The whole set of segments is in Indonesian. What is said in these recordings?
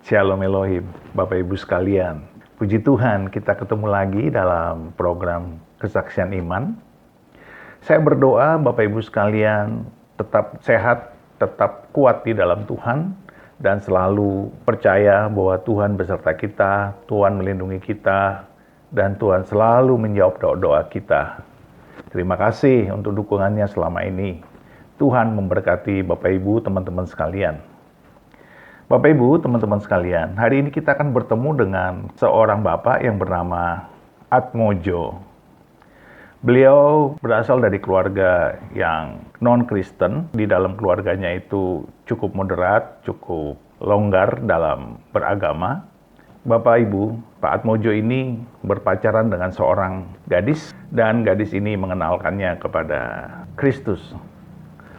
Shalom Elohim, Bapak Ibu sekalian. Puji Tuhan, kita ketemu lagi dalam program Kesaksian Iman. Saya berdoa Bapak Ibu sekalian tetap sehat, tetap kuat di dalam Tuhan, dan selalu percaya bahwa Tuhan beserta kita, Tuhan melindungi kita, dan Tuhan selalu menjawab doa-doa kita. Terima kasih untuk dukungannya selama ini. Tuhan memberkati Bapak Ibu, teman-teman sekalian. Bapak Ibu, teman-teman sekalian, hari ini kita akan bertemu dengan seorang bapak yang bernama Atmojo. Beliau berasal dari keluarga yang non-Kristen. Di dalam keluarganya itu cukup moderat, cukup longgar dalam beragama. Bapak Ibu, Pak Atmojo ini berpacaran dengan seorang gadis, dan gadis ini mengenalkannya kepada Kristus.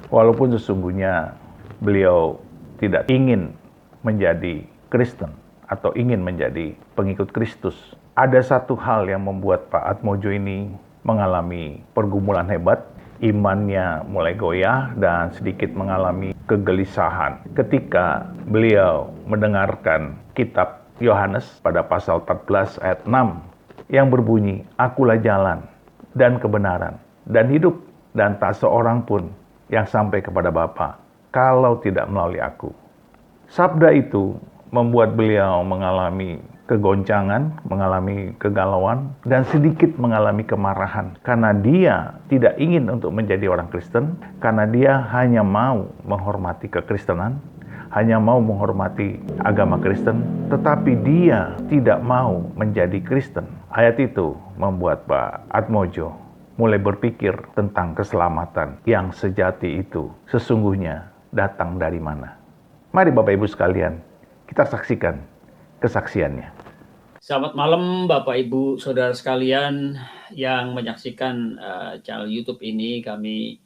Walaupun sesungguhnya beliau tidak ingin menjadi Kristen atau ingin menjadi pengikut Kristus. Ada satu hal yang membuat Pak Atmojo ini mengalami pergumulan hebat, imannya mulai goyah dan sedikit mengalami kegelisahan ketika beliau mendengarkan kitab Yohanes pada pasal 14 ayat 6 yang berbunyi, "Akulah jalan dan kebenaran dan hidup, dan tak seorang pun yang sampai kepada Bapa kalau tidak melalui aku." Sabda itu membuat beliau mengalami kegoncangan, mengalami kegalauan, dan sedikit mengalami kemarahan. Karena dia tidak ingin untuk menjadi orang Kristen, karena dia hanya mau menghormati kekristenan, hanya mau menghormati agama Kristen, tetapi dia tidak mau menjadi Kristen. Ayat itu membuat Pak Atmojo mulai berpikir tentang keselamatan yang sejati itu sesungguhnya datang dari mana. Mari Bapak Ibu sekalian, kita saksikan kesaksiannya. Selamat malam Bapak Ibu Saudara sekalian yang menyaksikan channel YouTube ini. Kami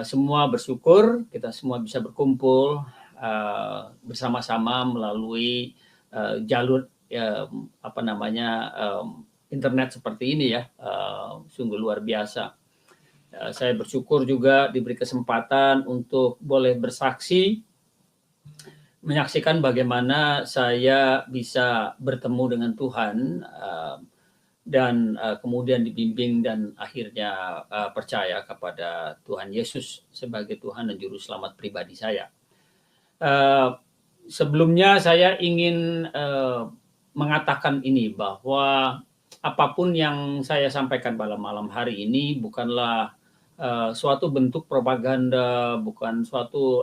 semua bersyukur kita semua bisa berkumpul bersama-sama melalui jalur internet seperti ini ya. Sungguh luar biasa. Saya bersyukur juga diberi kesempatan untuk boleh bersaksi, menyaksikan bagaimana saya bisa bertemu dengan Tuhan dan kemudian dibimbing dan akhirnya percaya kepada Tuhan Yesus sebagai Tuhan dan Juru Selamat pribadi saya. Sebelumnya saya ingin mengatakan ini bahwa apapun yang saya sampaikan pada malam hari ini bukanlah suatu bentuk propaganda, bukan suatu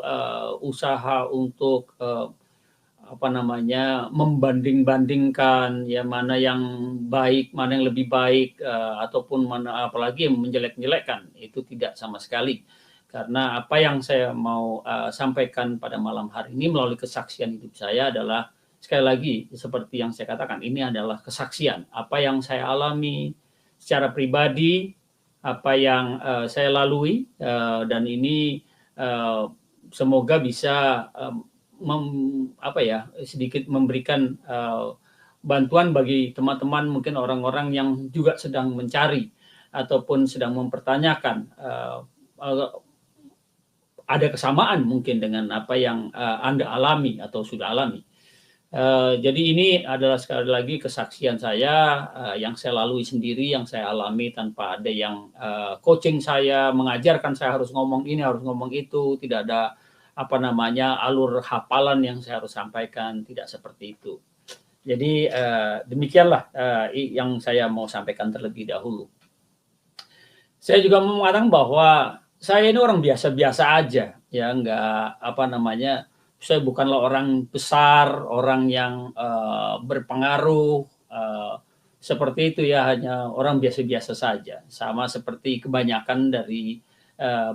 usaha untuk membanding-bandingkan ya mana yang baik, mana yang lebih baik, ataupun mana apalagi yang menjelek-jelekkan. Itu tidak sama sekali. Karena apa yang saya mau sampaikan pada malam hari ini melalui kesaksian hidup saya adalah, sekali lagi seperti yang saya katakan, ini adalah kesaksian apa yang saya alami secara pribadi, apa yang saya lalui, dan ini semoga bisa sedikit memberikan bantuan bagi teman-teman, mungkin orang-orang yang juga sedang mencari ataupun sedang mempertanyakan ada kesamaan mungkin dengan apa yang Anda alami atau sudah alami. Jadi ini adalah sekali lagi kesaksian saya yang saya lalui sendiri, yang saya alami tanpa ada yang coaching saya, mengajarkan saya harus ngomong ini, harus ngomong itu, tidak ada alur hafalan yang saya harus sampaikan, tidak seperti itu. Jadi demikianlah yang saya mau sampaikan terlebih dahulu. Saya juga mau mengatakan bahwa saya ini orang biasa-biasa aja, ya nggak saya bukanlah orang besar, orang yang berpengaruh, seperti itu ya, hanya orang biasa-biasa saja. Sama seperti kebanyakan dari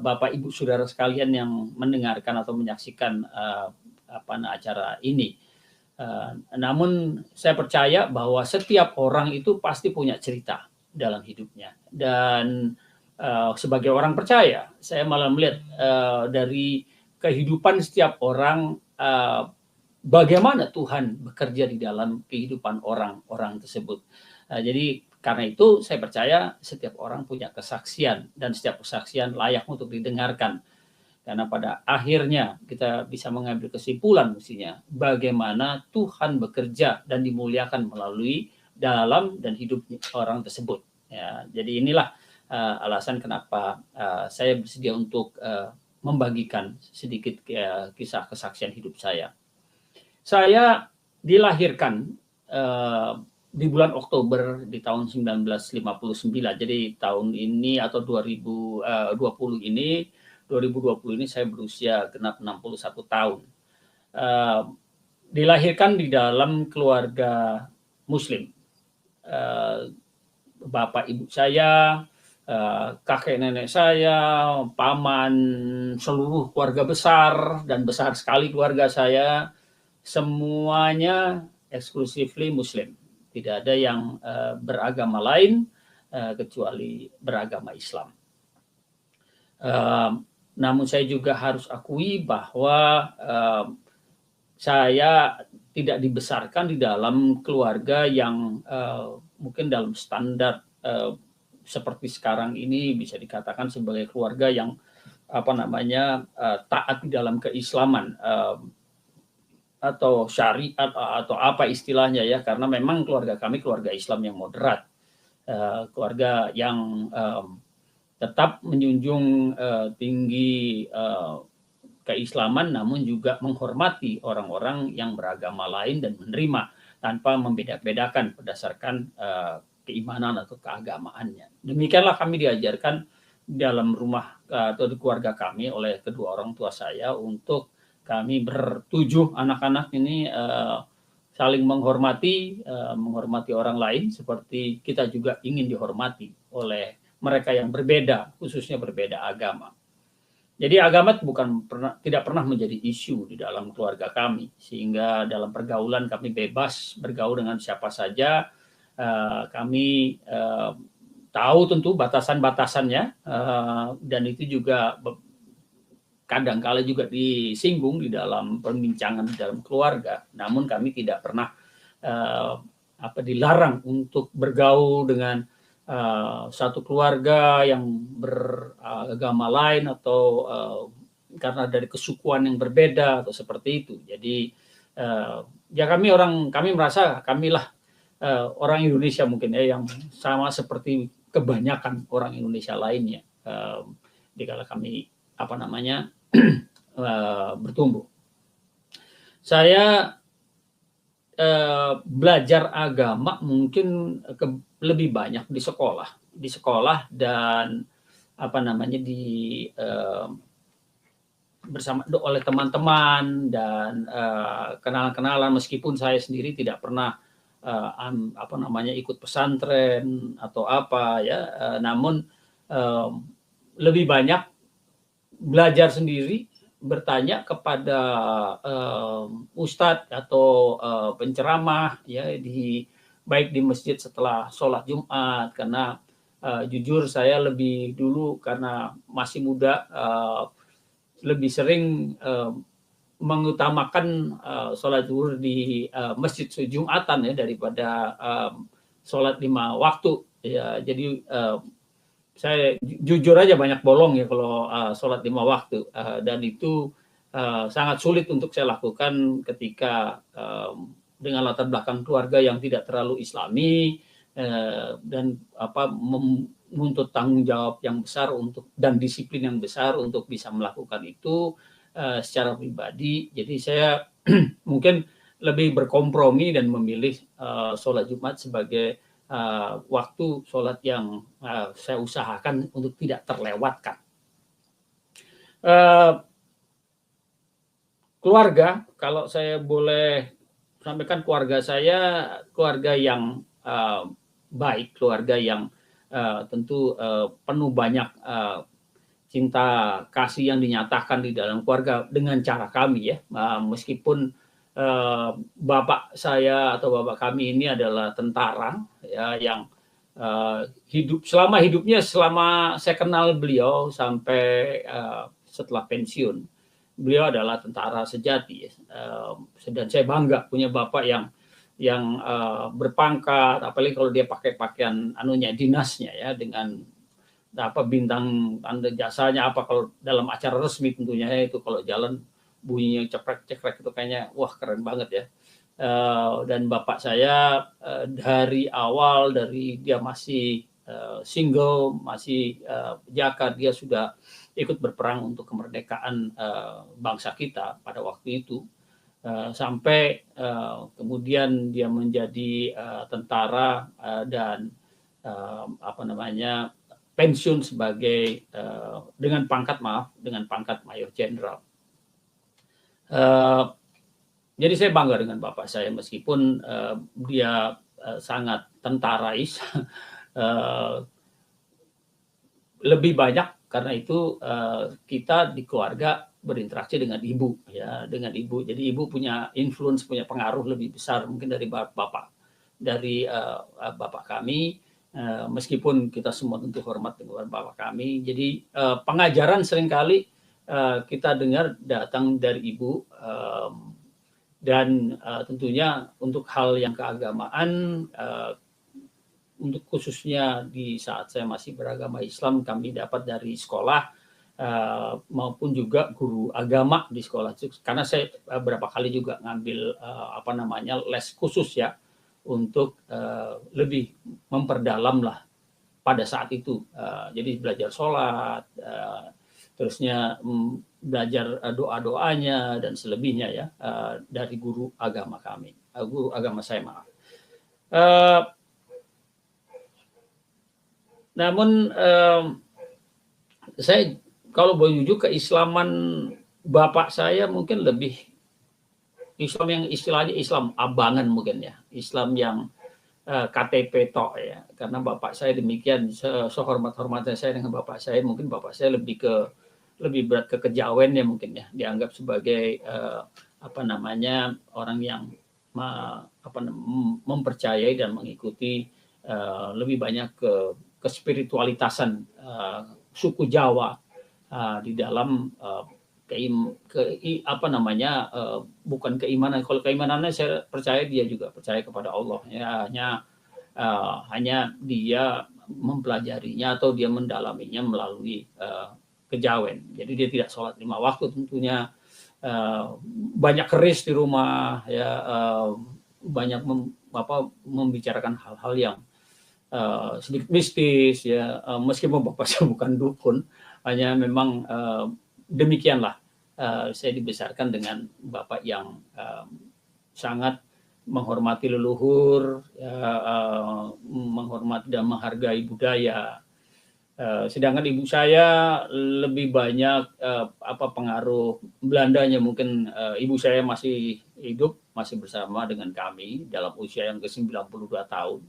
Bapak Ibu Saudara sekalian yang mendengarkan atau menyaksikan acara ini. Namun saya percaya bahwa setiap orang itu pasti punya cerita dalam hidupnya. Dan sebagai orang percaya, saya malah melihat dari kehidupan setiap orang, bagaimana Tuhan bekerja di dalam kehidupan orang-orang tersebut. Jadi karena itu saya percaya setiap orang punya kesaksian dan setiap kesaksian layak untuk didengarkan. Karena pada akhirnya kita bisa mengambil kesimpulan mestinya bagaimana Tuhan bekerja dan dimuliakan melalui dalam dan hidup orang tersebut. Ya, jadi inilah alasan kenapa saya bersedia untuk membagikan sedikit kisah kesaksian hidup saya. Saya dilahirkan di bulan Oktober di tahun 1959. Jadi tahun ini atau 2020 ini saya berusia genap 61 tahun. Dilahirkan di dalam keluarga Muslim. Bapak ibu saya, kakek nenek saya, paman, seluruh keluarga besar, dan besar sekali keluarga saya, semuanya exclusively Muslim. Tidak ada yang beragama lain kecuali beragama Islam. Namun saya juga harus akui bahwa saya tidak dibesarkan di dalam keluarga yang mungkin dalam standar seperti sekarang ini bisa dikatakan sebagai keluarga yang taat di dalam keislaman atau syariat atau apa istilahnya ya, karena memang keluarga kami keluarga Islam yang moderat, keluarga yang tetap menjunjung tinggi keislaman, namun juga menghormati orang-orang yang beragama lain dan menerima tanpa membeda-bedakan berdasarkan keimanan atau keagamaannya. Demikianlah kami diajarkan dalam rumah atau di keluarga kami oleh kedua orang tua saya, untuk kami bertujuh anak-anak ini saling menghormati orang lain seperti kita juga ingin dihormati oleh mereka yang berbeda, khususnya berbeda agama. Jadi agama tidak pernah menjadi isu di dalam keluarga kami, sehingga dalam pergaulan kami bebas bergaul dengan siapa saja. Kami tahu tentu batasan-batasannya, dan itu juga kadang-kala juga disinggung di dalam perbincangan di dalam keluarga. Namun kami tidak pernah dilarang untuk bergaul dengan satu keluarga yang beragama lain atau karena dari kesukuan yang berbeda atau seperti itu. Jadi ya kami merasa kamilah orang Indonesia mungkin ya, yang sama seperti kebanyakan orang Indonesia lainnya dikala kami bertumbuh. Saya belajar agama mungkin lebih banyak di sekolah dan bersama oleh teman-teman dan kenalan-kenalan, meskipun saya sendiri tidak pernah ikut pesantren atau apa ya, namun lebih banyak belajar sendiri, bertanya kepada ustadz atau penceramah ya, baik di masjid setelah sholat Jumat, karena jujur saya lebih dulu karena masih muda lebih sering mengutamakan sholat zuhur di masjid Jumatan ya daripada sholat 5 waktu ya. Jadi saya jujur aja banyak bolong ya kalau sholat 5 waktu, dan itu sangat sulit untuk saya lakukan ketika dengan latar belakang keluarga yang tidak terlalu Islami, dan menuntut tanggung jawab yang besar dan disiplin yang besar untuk bisa melakukan itu secara pribadi. Jadi saya mungkin lebih berkompromi dan memilih sholat Jumat sebagai waktu sholat yang saya usahakan untuk tidak terlewatkan. Keluarga, kalau saya boleh sampaikan, keluarga saya keluarga yang baik, keluarga yang tentu penuh banyak cinta kasih yang dinyatakan di dalam keluarga dengan cara kami ya, meskipun bapak saya atau bapak kami ini adalah tentara ya, yang selama saya kenal beliau sampai setelah pensiun, beliau adalah tentara sejati ya. Dan saya bangga punya bapak yang berpangkat, apalagi kalau dia pakai pakaian dinasnya ya, dengan bintang tanda jasanya apa kalau dalam acara resmi tentunya ya, itu kalau jalan bunyinya cekrek-cekrek itu kayaknya wah keren banget ya. Dan bapak saya dari awal, dari dia masih single, masih jaka, dia sudah ikut berperang untuk kemerdekaan bangsa kita pada waktu itu. Sampai kemudian dia menjadi tentara dan pensiun sebagai dengan pangkat mayor jenderal. Jadi saya bangga dengan bapak saya meskipun dia sangat tentarais. Lebih banyak karena itu kita di keluarga berinteraksi dengan ibu ya, dengan ibu. Jadi ibu punya influence, punya pengaruh lebih besar mungkin dari bapak kami. Meskipun kita semua tentu hormat dengan bapak kami. Jadi pengajaran seringkali kita dengar datang dari ibu, dan tentunya untuk hal yang keagamaan, untuk khususnya di saat saya masih beragama Islam, kami dapat dari sekolah maupun juga guru agama di sekolah. Karena saya beberapa kali juga ngambil les khusus ya, untuk lebih memperdalam lah pada saat itu. Jadi belajar sholat, terusnya belajar doa-doanya dan selebihnya ya, dari guru agama kami, guru agama saya, maaf. Namun saya kalau menuju keislaman bapak saya mungkin lebih Islam yang istilahnya Islam abangan mungkin ya, Islam yang KTP tok ya, karena bapak saya demikian. Sehormat-hormatnya saya dengan bapak saya, mungkin bapak saya lebih berat ke kejawen ya mungkin ya, dianggap sebagai orang yang mempercayai dan mengikuti lebih banyak ke spiritualitasan suku Jawa di dalam bukan keimanan. Kalau keimanannya saya percaya dia juga percaya kepada Allah ya, hanya dia mempelajarinya atau dia mendalaminya melalui kejawen. Jadi dia tidak sholat 5 waktu tentunya, banyak keris di rumah ya, banyak membicarakan hal-hal yang sedikit mistis ya, meskipun bapak saya bukan dukun, hanya memang demikianlah saya dibesarkan dengan bapak yang sangat menghormati leluhur, menghormati dan menghargai budaya. Sedangkan ibu saya lebih banyak pengaruh Belandanya mungkin. Ibu saya masih hidup, masih bersama dengan kami dalam usia yang ke-92 tahun.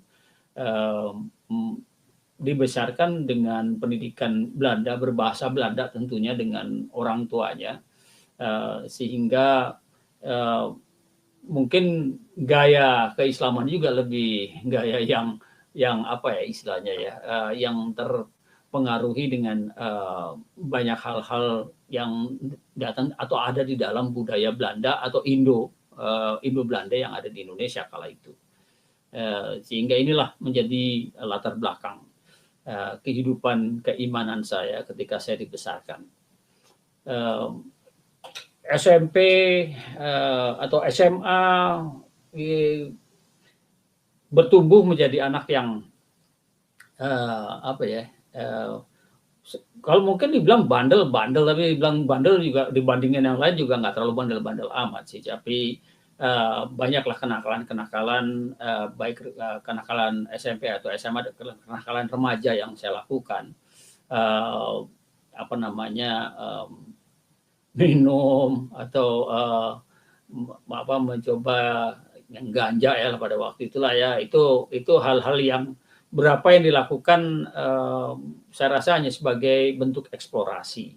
Dibesarkan dengan pendidikan Belanda, berbahasa Belanda tentunya dengan orang tuanya, sehingga mungkin gaya keislaman juga lebih gaya yang istilahnya ya, yang terpengaruhi dengan banyak hal-hal yang datang atau ada di dalam budaya Belanda atau Indo-Belanda yang ada di Indonesia kala itu. Sehingga inilah menjadi latar belakang kehidupan keimanan saya ketika saya dibesarkan. SMP atau SMA bertumbuh menjadi anak yang kalau mungkin dibilang bandel, tapi dibilang bandel juga dibandingin yang lain juga nggak terlalu bandel-bandel amat sih. Tapi banyaklah kenakalan, baik kenakalan SMP atau SMA, kenakalan remaja yang saya lakukan. Minum atau mencoba yang ganja ya pada waktu itulah ya. Itu hal-hal yang berapa yang dilakukan saya rasa hanya sebagai bentuk eksplorasi.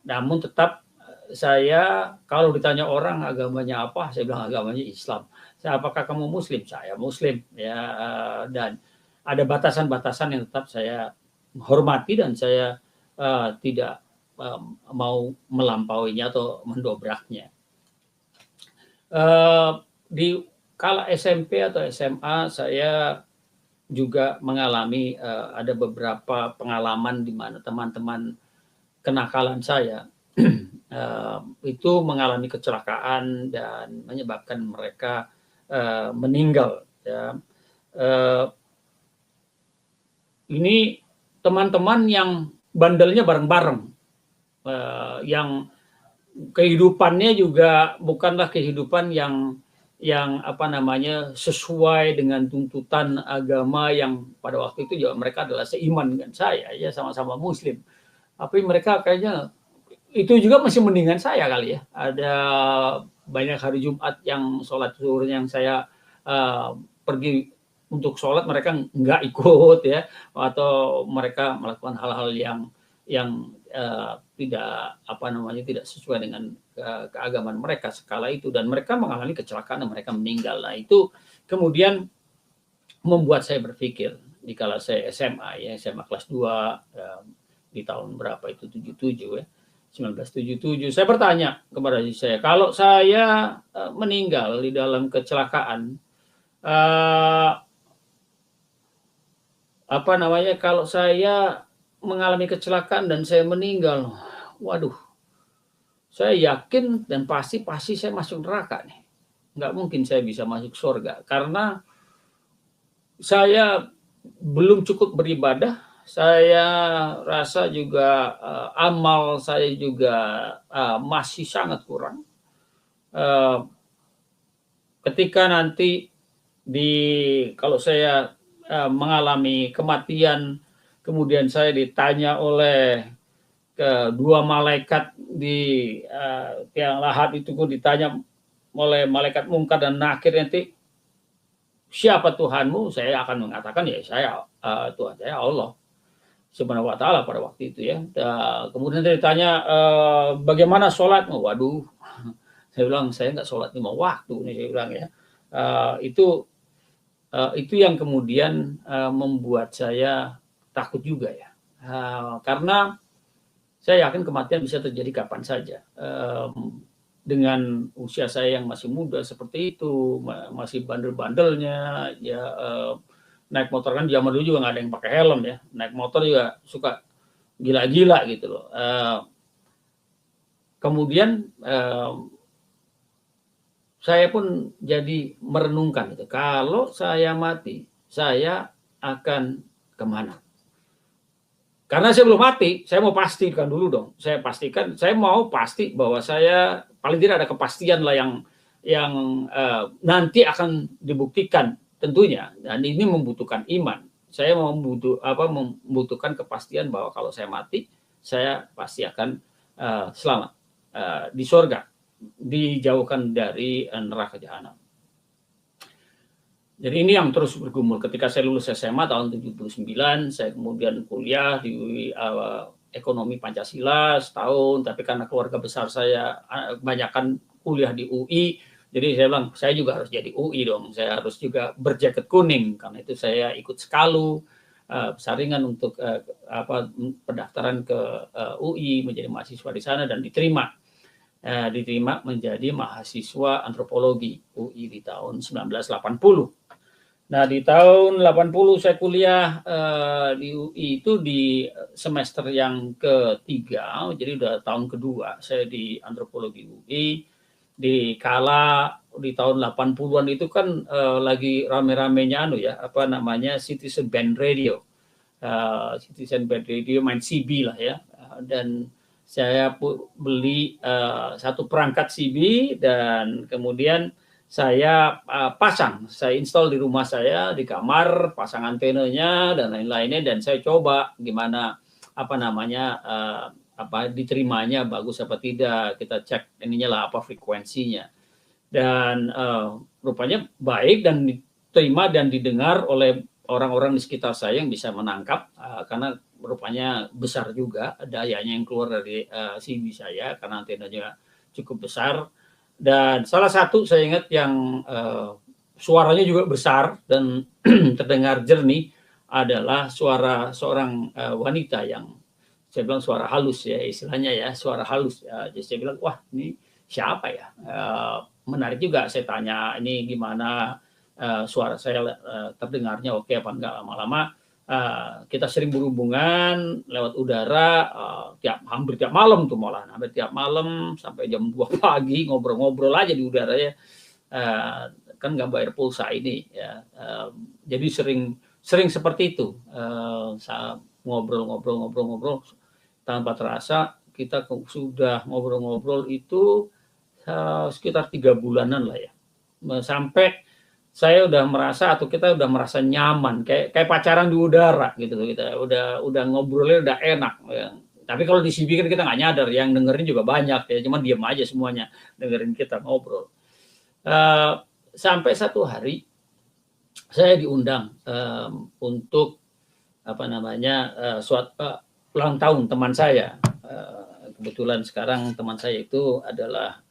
Namun tetap saya kalau ditanya orang agamanya apa, saya bilang agamanya Islam. Apakah kamu Muslim? Saya Muslim ya, dan ada batasan-batasan yang tetap saya hormati dan saya tidak mau melampauinya atau mendobraknya. Di kala SMP atau SMA saya juga mengalami ada beberapa pengalaman di mana teman-teman kenakalan saya itu mengalami kecelakaan dan menyebabkan mereka meninggal. Ya. Ini teman-teman yang bandelnya bareng-bareng, yang kehidupannya juga bukanlah kehidupan yang apa namanya sesuai dengan tuntutan agama yang pada waktu itu juga mereka adalah seiman dengan saya, ya sama-sama Muslim. Tapi mereka kayaknya itu juga masih mendingan saya kali ya. Ada banyak hari Jumat yang sholat zuhur yang saya pergi untuk sholat mereka nggak ikut ya, atau mereka melakukan hal-hal yang tidak apa namanya tidak sesuai dengan keagamaan mereka sekala itu, dan mereka mengalami kecelakaan dan mereka meninggal. Nah itu kemudian membuat saya berpikir di kala saya SMA ya, SMA kelas 2 di tahun berapa itu 77 ya. 1977 saya bertanya kepada diri saya, kalau saya meninggal di dalam kecelakaan, apa namanya, kalau saya mengalami kecelakaan dan saya meninggal, waduh, saya yakin dan pasti saya masuk neraka nih. Nggak mungkin saya bisa masuk surga karena saya belum cukup beribadah. Saya rasa juga amal saya juga masih sangat kurang. Ketika nanti kalau saya mengalami kematian, kemudian saya ditanya oleh kedua malaikat di tiang lahat itu, ditanya oleh malaikat Mungkar dan Nakir nanti, siapa Tuhanmu? Saya akan mengatakan ya saya Tuhan saya Allah Subhanahu wa taala pada waktu itu ya. Kemudian saya ditanya bagaimana sholatmu? Waduh, saya bilang saya nggak sholat 5 waktu nih, saya bilang ya. Itu yang kemudian membuat saya takut juga ya. Karena saya yakin kematian bisa terjadi kapan saja. Dengan usia saya yang masih muda seperti itu, masih bandel-bandelnya, ya naik motor kan zaman dulu juga nggak ada yang pakai helm ya, naik motor juga suka gila-gila gitu loh. Kemudian saya pun jadi merenungkan itu, kalau saya mati, saya akan kemana? Karena saya belum mati, saya mau pastikan dulu dong. Saya mau pasti bahwa saya paling tidak ada kepastian lah yang nanti akan dibuktikan tentunya, dan ini membutuhkan iman. Saya membutuhkan kepastian bahwa kalau saya mati, saya pasti akan selamat di surga, dijauhkan dari neraka jahanam. Jadi ini yang terus bergumul. Ketika saya lulus SMA tahun 79, saya kemudian kuliah di ekonomi Pancasila setahun, tapi karena keluarga besar saya kebanyakan kuliah di UI, jadi saya bilang saya juga harus jadi UI dong. Saya harus juga berjaket kuning, karena itu saya ikut Skalu, saringan untuk pendaftaran ke UI, menjadi mahasiswa di sana dan diterima menjadi mahasiswa antropologi UI di tahun 1980. Nah, di tahun 80 saya kuliah di UI itu di semester yang ketiga, jadi udah tahun kedua saya di antropologi UI. Di tahun 80-an itu kan lagi rame-ramenya Citizen Band Radio. Citizen Band Radio main CB lah ya. Dan saya beli satu perangkat CB dan kemudian saya saya install di rumah saya, di kamar, pasang antenanya dan lain-lainnya, dan saya coba gimana diterimanya bagus apa tidak, kita cek ininya lah apa frekuensinya, dan rupanya baik dan diterima dan didengar oleh orang-orang di sekitar saya yang bisa menangkap, karena rupanya besar juga dayanya yang keluar dari CB saya karena antenanya cukup besar. Dan salah satu saya ingat yang suaranya juga besar dan terdengar jernih adalah suara seorang wanita yang saya bilang suara halus ya, istilahnya ya, suara halus. Jadi saya bilang, wah ini siapa ya? Menarik juga, saya tanya ini gimana suara saya terdengarnya oke apa enggak. Lama-lama kita sering berhubungan lewat udara hampir tiap malam tuh, malah hampir tiap malam sampai jam 2 pagi ngobrol-ngobrol aja di udara ya. Kan nggak bayar pulsa ini ya. Jadi sering seperti itu. Ngobrol tanpa terasa kita sudah ngobrol-ngobrol itu sekitar 3 bulanan lah ya. Sampai saya udah merasa atau kita udah merasa nyaman kayak pacaran di udara gitu, kita udah ngobrolnya udah enak ya. Tapi kalau di CB kan kita nggak nyadar, yang dengerin juga banyak ya, cuma diam aja semuanya dengerin kita ngobrol. Sampai satu hari saya diundang untuk ulang tahun teman saya. Kebetulan sekarang teman saya itu adalah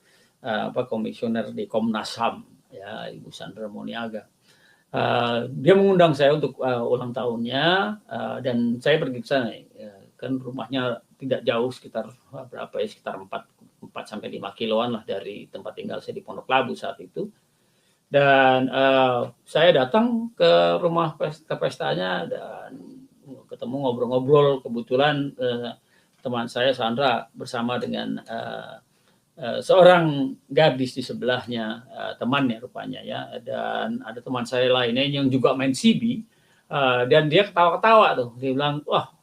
komisioner di Komnas HAM ya, Ibu Sandra Moniaga. Dia mengundang saya untuk ulang tahunnya dan saya pergi ke sana. Kan rumahnya tidak jauh, sekitar sekitar 4 sampai 5 kiloan lah dari tempat tinggal saya di Pondok Labu saat itu. Dan saya datang ke rumah pestanya dan ketemu ngobrol-ngobrol. Kebetulan teman saya Sandra bersama dengan seorang gadis di sebelahnya, temannya rupanya ya, dan ada teman saya lainnya yang juga main CB, dan dia ketawa-ketawa tuh, dia bilang, wah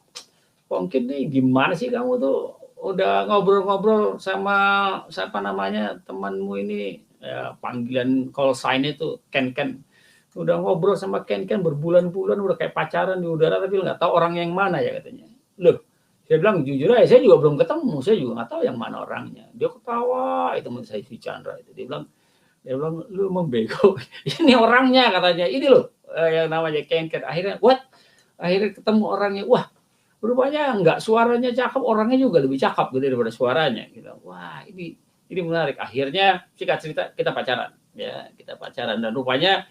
mungkin nih gimana sih kamu tuh udah ngobrol-ngobrol sama siapa namanya temanmu ini, ya, panggilan call sign itu Ken, udah ngobrol sama Ken berbulan-bulan, udah kayak pacaran di udara tapi nggak tahu orang yang mana ya katanya. Loh, saya bilang jujur aja, saya juga belum ketemu, saya juga nggak tahu yang mana orangnya. Dia ketawa, itu teman saya si Chandra itu. Dia bilang lu membego. Ini orangnya katanya, ini loh yang namanya Ken. Akhirnya ketemu orangnya. Wah, rupanya nggak suaranya cakep, orangnya juga lebih cakep daripada suaranya. Gitu. Wah, ini menarik. Akhirnya singkat cerita kita pacaran, ya kita pacaran dan rupanya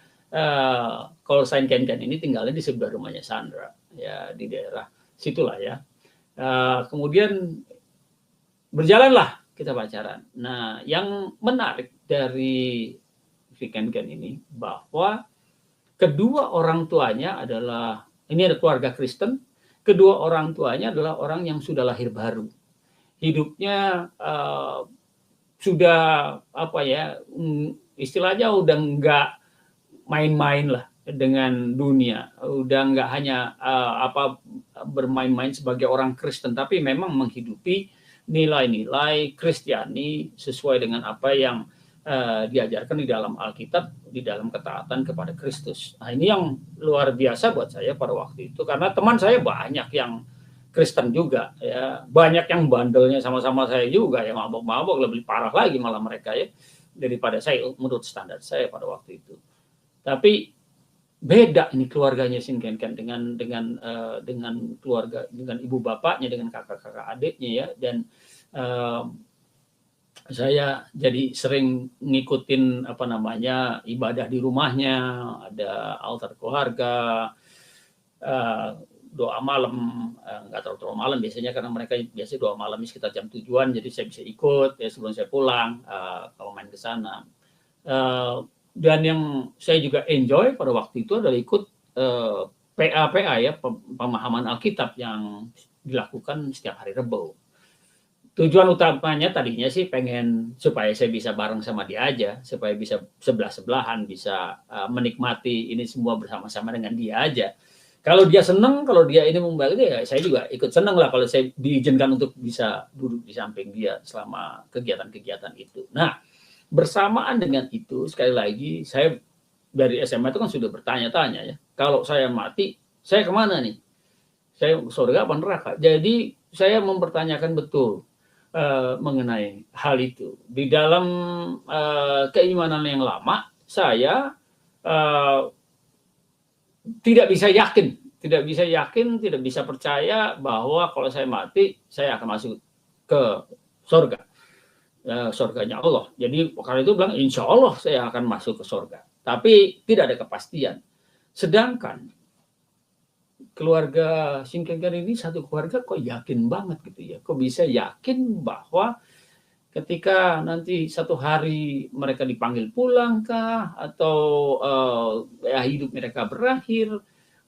call sign Ken ini tinggalnya di sebelah rumahnya Sandra, ya di daerah situlah ya. Kemudian berjalanlah kita pacaran. Nah, yang menarik dari Ken ini bahwa kedua orang tuanya adalah, ini ada keluarga Kristen, kedua orang tuanya adalah orang yang sudah lahir baru. Hidupnya sudah istilahnya udah nggak main-main lah dengan dunia, udah nggak hanya bermain-main sebagai orang Kristen, tapi memang menghidupi nilai-nilai Kristiani sesuai dengan apa yang diajarkan di dalam Alkitab, di dalam ketaatan kepada Kristus. Nah, ini yang luar biasa buat saya pada waktu itu, karena teman saya banyak yang Kristen juga, ya banyak yang bandelnya sama-sama saya juga, yang mabok-mabok, lebih parah lagi malah mereka ya daripada saya menurut standar saya pada waktu itu. Tapi beda ini keluarganya Ken dengan keluarga, dengan ibu bapaknya, dengan kakak-kakak adiknya ya. Dan saya jadi sering ngikutin ibadah di rumahnya, ada altar keluarga, doa malam, nggak terlalu malam biasanya karena mereka biasa doa malam sekitar jam 7-an, jadi saya bisa ikut ya sebelum saya pulang kalau main ke sana. Dan yang saya juga enjoy pada waktu itu adalah ikut PA ya, pemahaman Alkitab yang dilakukan setiap hari Rebo. Tujuan utamanya tadinya sih pengen supaya saya bisa bareng sama dia aja, supaya bisa sebelah-sebelahan, bisa menikmati ini semua bersama-sama dengan dia aja. Kalau dia seneng, kalau dia ini membagi, ya saya juga ikut seneng lah kalau saya diizinkan untuk bisa duduk di samping dia selama kegiatan-kegiatan itu. Nah, bersamaan dengan itu, sekali lagi, saya dari SMA itu kan sudah bertanya-tanya ya, kalau saya mati, saya kemana nih? Saya surga apa neraka? Jadi saya mempertanyakan betul mengenai hal itu. Di dalam keimanan yang lama, saya tidak bisa yakin, tidak bisa percaya bahwa kalau saya mati, saya akan masuk ke surga. Surganya Allah. Jadi karena itu bilang insya Allah saya akan masuk ke surga. Tapi tidak ada kepastian. Sedangkan keluarga Ken ini satu keluarga kok yakin banget gitu ya. Kok bisa yakin bahwa ketika nanti satu hari mereka dipanggil pulang kah, atau ya hidup mereka berakhir,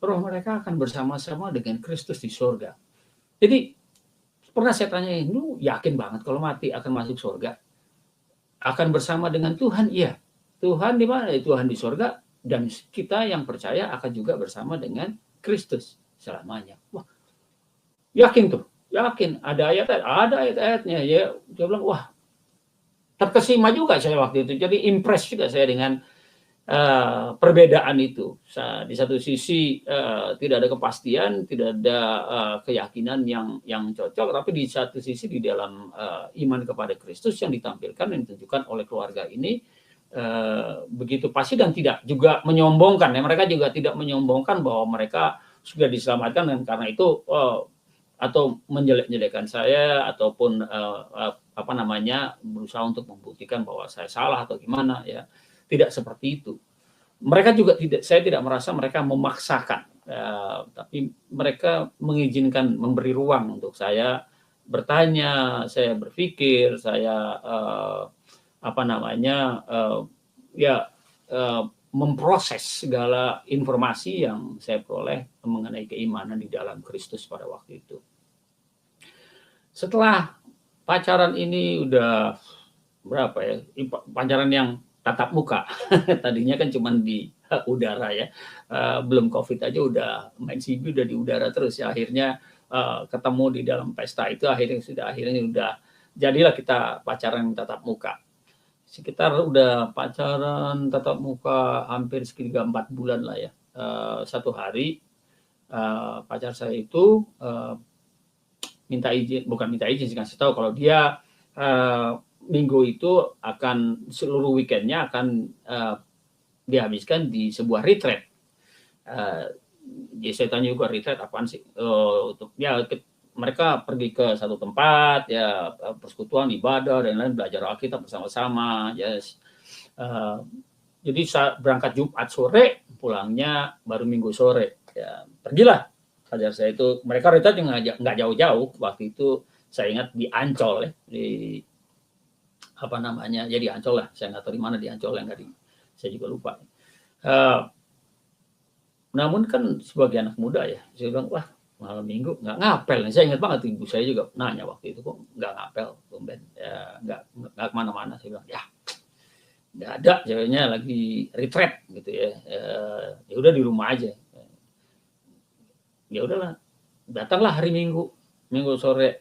roh mereka akan bersama-sama dengan Kristus di surga. Jadi pernah saya tanyain, lu yakin banget kalau mati akan masuk surga? Akan bersama dengan Tuhan? Iya. Tuhan di mana? Tuhan di surga, dan kita yang percaya akan juga bersama dengan Kristus selamanya. Wah, yakin tuh, yakin. Ada ayat-ayatnya ya. Dia bilang, wah, terkesima juga saya waktu itu. Jadi impress juga saya dengan perbedaan itu. Di satu sisi tidak ada kepastian, tidak ada keyakinan yang cocok, tapi di satu sisi di dalam iman kepada Kristus yang ditampilkan dan ditunjukkan oleh keluarga ini begitu pasti, dan tidak juga menyombongkan. Ya, mereka juga tidak menyombongkan bahwa mereka sudah diselamatkan, dan karena itu atau menjelek-jelekan saya, ataupun berusaha untuk membuktikan bahwa saya salah atau gimana ya. Tidak seperti itu. Mereka juga saya tidak merasa mereka memaksakan, tapi mereka mengizinkan, memberi ruang untuk saya bertanya, saya berpikir, saya memproses segala informasi yang saya peroleh mengenai keimanan di dalam Kristus pada waktu itu. Setelah pacaran ini udah berapa ya, pacaran yang tatap muka. Tadinya kan cuma di udara ya, belum COVID aja udah main CB, udah di udara terus ya. Akhirnya ketemu di dalam pesta itu, akhirnya udah jadilah kita pacaran tatap muka. Sekitar udah pacaran tatap muka hampir sekitar 4 bulan lah ya. Satu hari pacar saya itu bukan minta izin, sih, kasih tahu kalau dia minggu itu akan seluruh weekendnya akan dihabiskan di sebuah retreat. Jadi saya tanya juga, retreat apaan sih? Untuk ya mereka pergi ke satu tempat ya, persekutuan, ibadah dan lain, belajar Alkitab bersama-sama. Yes. Jadi saya berangkat Jumat sore, pulangnya baru Minggu sore. Ya, pergilah. Pacar saya itu, mereka retreat nggak jauh-jauh. Waktu itu saya ingat di Ancol ya, jadi Ancol lah, saya nggak tahu di mana di Ancol, saya juga lupa. Namun kan sebagai anak muda ya, saya bilang, wah malam minggu nggak ngapel. Saya ingat banget ibu saya juga nanya waktu itu, kok nggak ngapel, tumben, ya, nggak kemana-mana. Saya bilang, ya nggak ada, ceweknya lagi retreat gitu ya, ya udah di rumah aja. Ya udahlah, datanglah hari Minggu sore,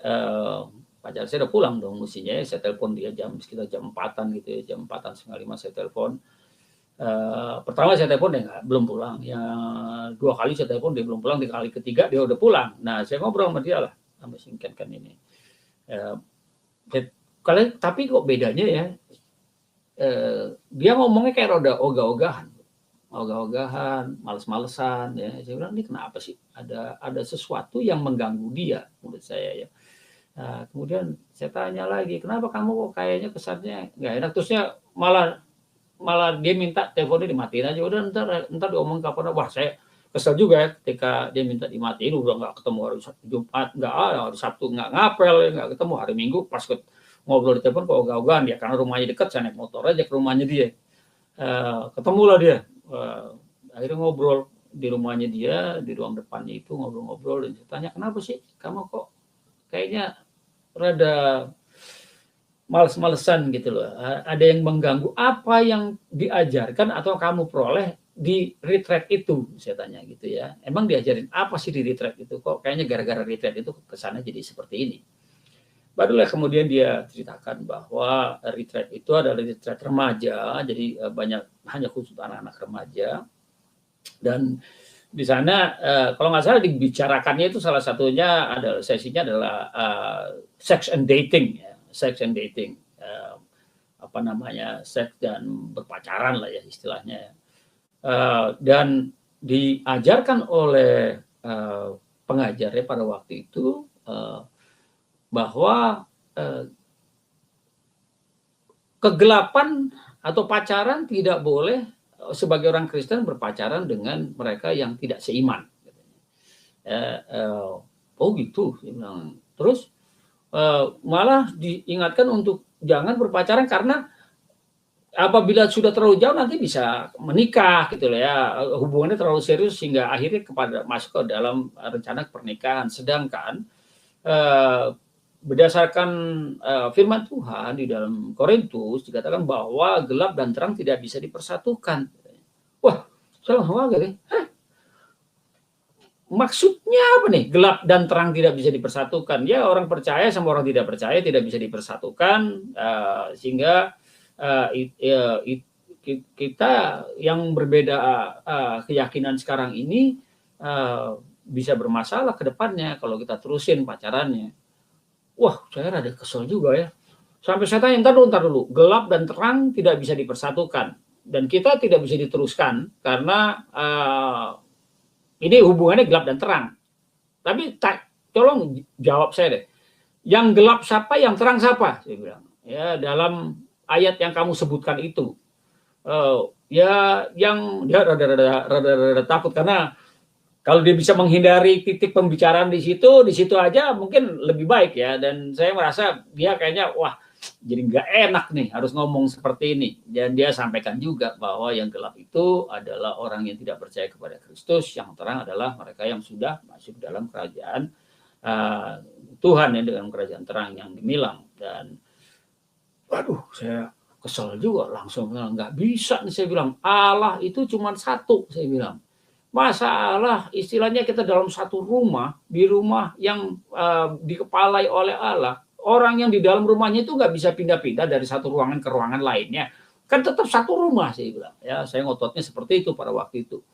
pacar saya udah pulang dong mestinya ya. Saya telepon dia sekitar jam 4-an gitu ya, jam 4-an, 4:30 saya telepon. Pertama saya telepon dia belum pulang. Ya, 2 kali saya telepon dia belum pulang, 3 kali ketiga dia udah pulang. Nah, saya ngobrol sama dia lah, sama singkatkan ini. Tapi kok bedanya ya, dia ngomongnya kayak rada ogah-ogahan, males-malesan ya. Saya bilang, ini kenapa sih? Ada sesuatu yang mengganggu dia menurut saya ya. Nah, kemudian saya tanya lagi, kenapa kamu kok kayaknya kesannya nggak enak? Terusnya malah dia minta teleponnya dimatiin aja. Udah ntar diomong kapan. Wah, saya kesel juga ya ketika dia minta dimatiin. Udah nggak ketemu hari Jumat, hari Sabtu nggak ngapel, nggak ketemu. Hari Minggu pas ngobrol di telepon kok ogah-ogahan ya, karena rumahnya dekat, saya naik motor aja ke rumahnya dia. Ketemulah dia. Akhirnya ngobrol di rumahnya dia, di ruang depannya itu ngobrol-ngobrol, dan saya tanya, kenapa sih kamu kok kayaknya rada males-malesan gitu loh, ada yang mengganggu apa yang diajarkan atau kamu peroleh di retreat itu, saya tanya gitu ya. Emang diajarin apa sih di retreat itu, kok kayaknya gara-gara retreat itu kesannya jadi seperti ini. Barulah kemudian dia ceritakan bahwa retreat itu adalah retreat remaja, jadi hanya khusus anak-anak remaja. Dan di sana kalau nggak salah dibicarakannya itu salah satunya adalah sesinya adalah sex and dating ya, seks dan berpacaran lah ya istilahnya. Dan diajarkan oleh pengajarnya pada waktu itu bahwa kegelapan atau pacaran tidak boleh, sebagai orang Kristen berpacaran dengan mereka yang tidak seiman. Oh gitu, terus malah diingatkan untuk jangan berpacaran karena apabila sudah terlalu jauh nanti bisa menikah gitu loh ya, hubungannya terlalu serius sehingga akhirnya masuk ke dalam rencana pernikahan. Sedangkan berdasarkan firman Tuhan di dalam Korintus dikatakan bahwa gelap dan terang tidak bisa dipersatukan. Wah, saya langsung kaget nih. Maksudnya apa nih? Gelap dan terang tidak bisa dipersatukan. Ya, orang percaya sama orang tidak percaya tidak bisa dipersatukan, sehingga kita yang berbeda keyakinan sekarang ini bisa bermasalah ke depannya kalau kita terusin pacarannya. Wah, saya rada kesel juga ya. Sampai saya tanya, ntar dulu, gelap dan terang tidak bisa dipersatukan. Dan kita tidak bisa diteruskan karena ini hubungannya gelap dan terang. Tapi tolong jawab saya deh. Yang gelap siapa, yang terang siapa? Saya bilang. Ya, dalam ayat yang kamu sebutkan itu, ya yang dia rada takut karena kalau dia bisa menghindari titik pembicaraan di situ aja mungkin lebih baik ya. Dan saya merasa dia kayaknya wah jadi nggak enak nih harus ngomong seperti ini. Dan dia sampaikan juga bahwa yang gelap itu adalah orang yang tidak percaya kepada Kristus, yang terang adalah mereka yang sudah masuk dalam kerajaan Tuhan ya, dengan kerajaan terang yang gemilang. Dan waduh, saya kesel juga, langsung bilang, nggak bisa nih saya bilang, Allah itu cuma satu, saya bilang. Masalah istilahnya kita dalam satu rumah, di rumah yang dikepalai oleh Allah, orang yang di dalam rumahnya itu nggak bisa pindah-pindah dari satu ruangan ke ruangan lainnya. Kan tetap satu rumah, saya bilang. Ya, saya ngototnya seperti itu pada waktu itu.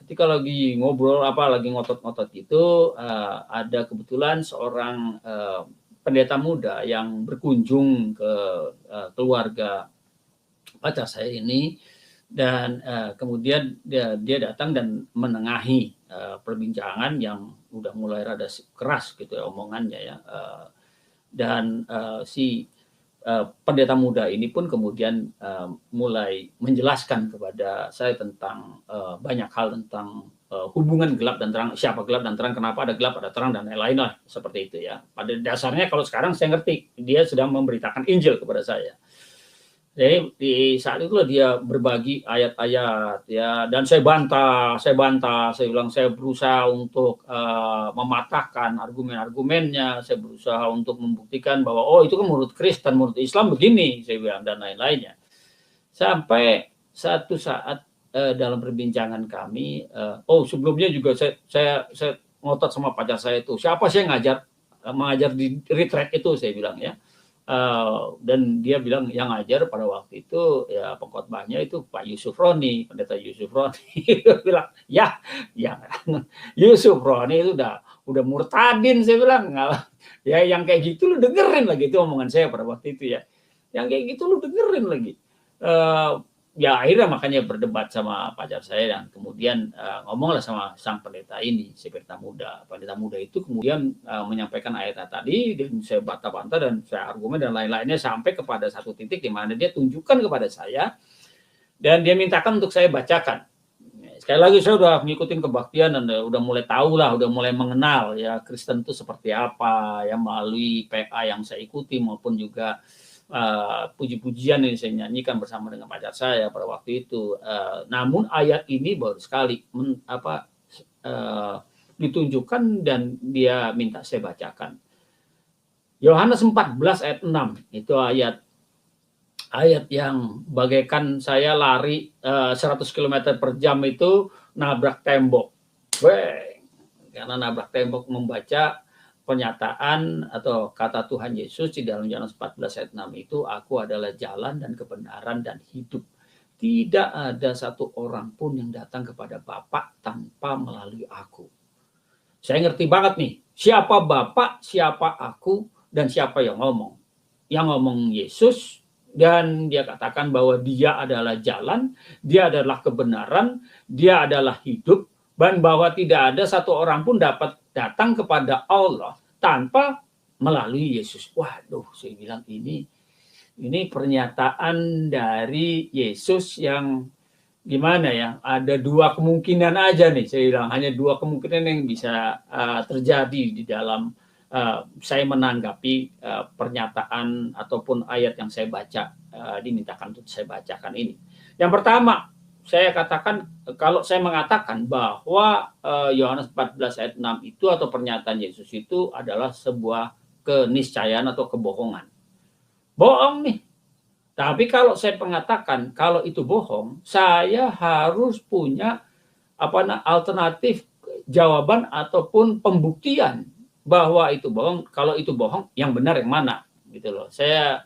Ketika lagi ngobrol, lagi ngotot-ngotot gitu, ada kebetulan seorang pendeta muda yang berkunjung ke keluarga pacar saya ini, dan kemudian dia datang dan menengahi perbincangan yang udah mulai rada keras gitu ya omongannya ya, dan si pendeta muda ini pun kemudian mulai menjelaskan kepada saya tentang banyak hal tentang hubungan gelap dan terang, siapa gelap dan terang, kenapa ada gelap, ada terang, dan lain-lain lah, seperti itu ya. Pada dasarnya kalau sekarang saya ngerti, dia sedang memberitakan Injil kepada saya. Jadi di saat itulah dia berbagi ayat-ayat ya, dan saya bantah, saya bilang saya berusaha untuk mematahkan argumen-argumennya, saya berusaha untuk membuktikan bahwa oh itu kan menurut Kristen, menurut Islam begini, saya bilang, dan lain-lainnya. Sampai satu saat dalam perbincangan kami, sebelumnya juga saya ngotot sama pacar saya itu, siapa sih yang mengajar di retreat itu, saya bilang ya. Dan dia bilang yang ngajar pada waktu itu ya pengkhotbahnya itu Pak Yusuf Roni, pendeta Yusuf Roni. Dia bilang ya Yusuf Roni itu udah murtadin, saya bilang. Ya yang kayak gitu lu dengerin lagi, itu omongan saya pada waktu itu ya, yang kayak gitu lu dengerin lagi. Ya akhirnya makanya berdebat sama pacar saya, dan kemudian ngomonglah sama sang pendeta ini, si pendeta muda. Pendeta muda itu kemudian menyampaikan ayat tadi, dan saya bantah-bantah dan saya argumen dan lain-lainnya sampai kepada satu titik di mana dia tunjukkan kepada saya dan dia mintakan untuk saya bacakan. Sekali lagi saya udah ngikutin kebaktian dan udah mulai tahu lah, udah mulai mengenal ya Kristen itu seperti apa ya melalui PA yang saya ikuti maupun juga puji-pujian yang saya nyanyikan bersama dengan pacar saya pada waktu itu. Namun ayat ini baru sekali ditunjukkan dan dia minta saya bacakan. Yohanes 14 ayat 6 itu ayat yang bagaikan saya lari 100 km per jam itu nabrak tembok. Karena nabrak tembok membaca pernyataan atau kata Tuhan Yesus di dalam Yohanes 14 ayat 6 itu, aku adalah jalan dan kebenaran dan hidup. Tidak ada satu orang pun yang datang kepada Bapa tanpa melalui aku. Saya ngerti banget nih, siapa Bapa, siapa aku, dan siapa yang ngomong. Yang ngomong Yesus, dan dia katakan bahwa dia adalah jalan, dia adalah kebenaran, dia adalah hidup, dan bahwa tidak ada satu orang pun dapat datang kepada Allah tanpa melalui Yesus. Waduh, saya bilang ini pernyataan dari Yesus yang gimana ya? Ada dua kemungkinan aja nih, saya bilang hanya dua kemungkinan yang bisa terjadi di dalam saya menanggapi pernyataan ataupun ayat yang saya baca, dimintakan untuk saya bacakan ini. Yang pertama, saya katakan, kalau saya mengatakan bahwa Yohanes 14 ayat 6 itu atau pernyataan Yesus itu adalah sebuah keniscayaan atau kebohongan. Bohong nih. Tapi kalau saya mengatakan kalau itu bohong, saya harus punya alternatif jawaban ataupun pembuktian bahwa itu bohong. Kalau itu bohong, yang benar yang mana, gitu loh. Saya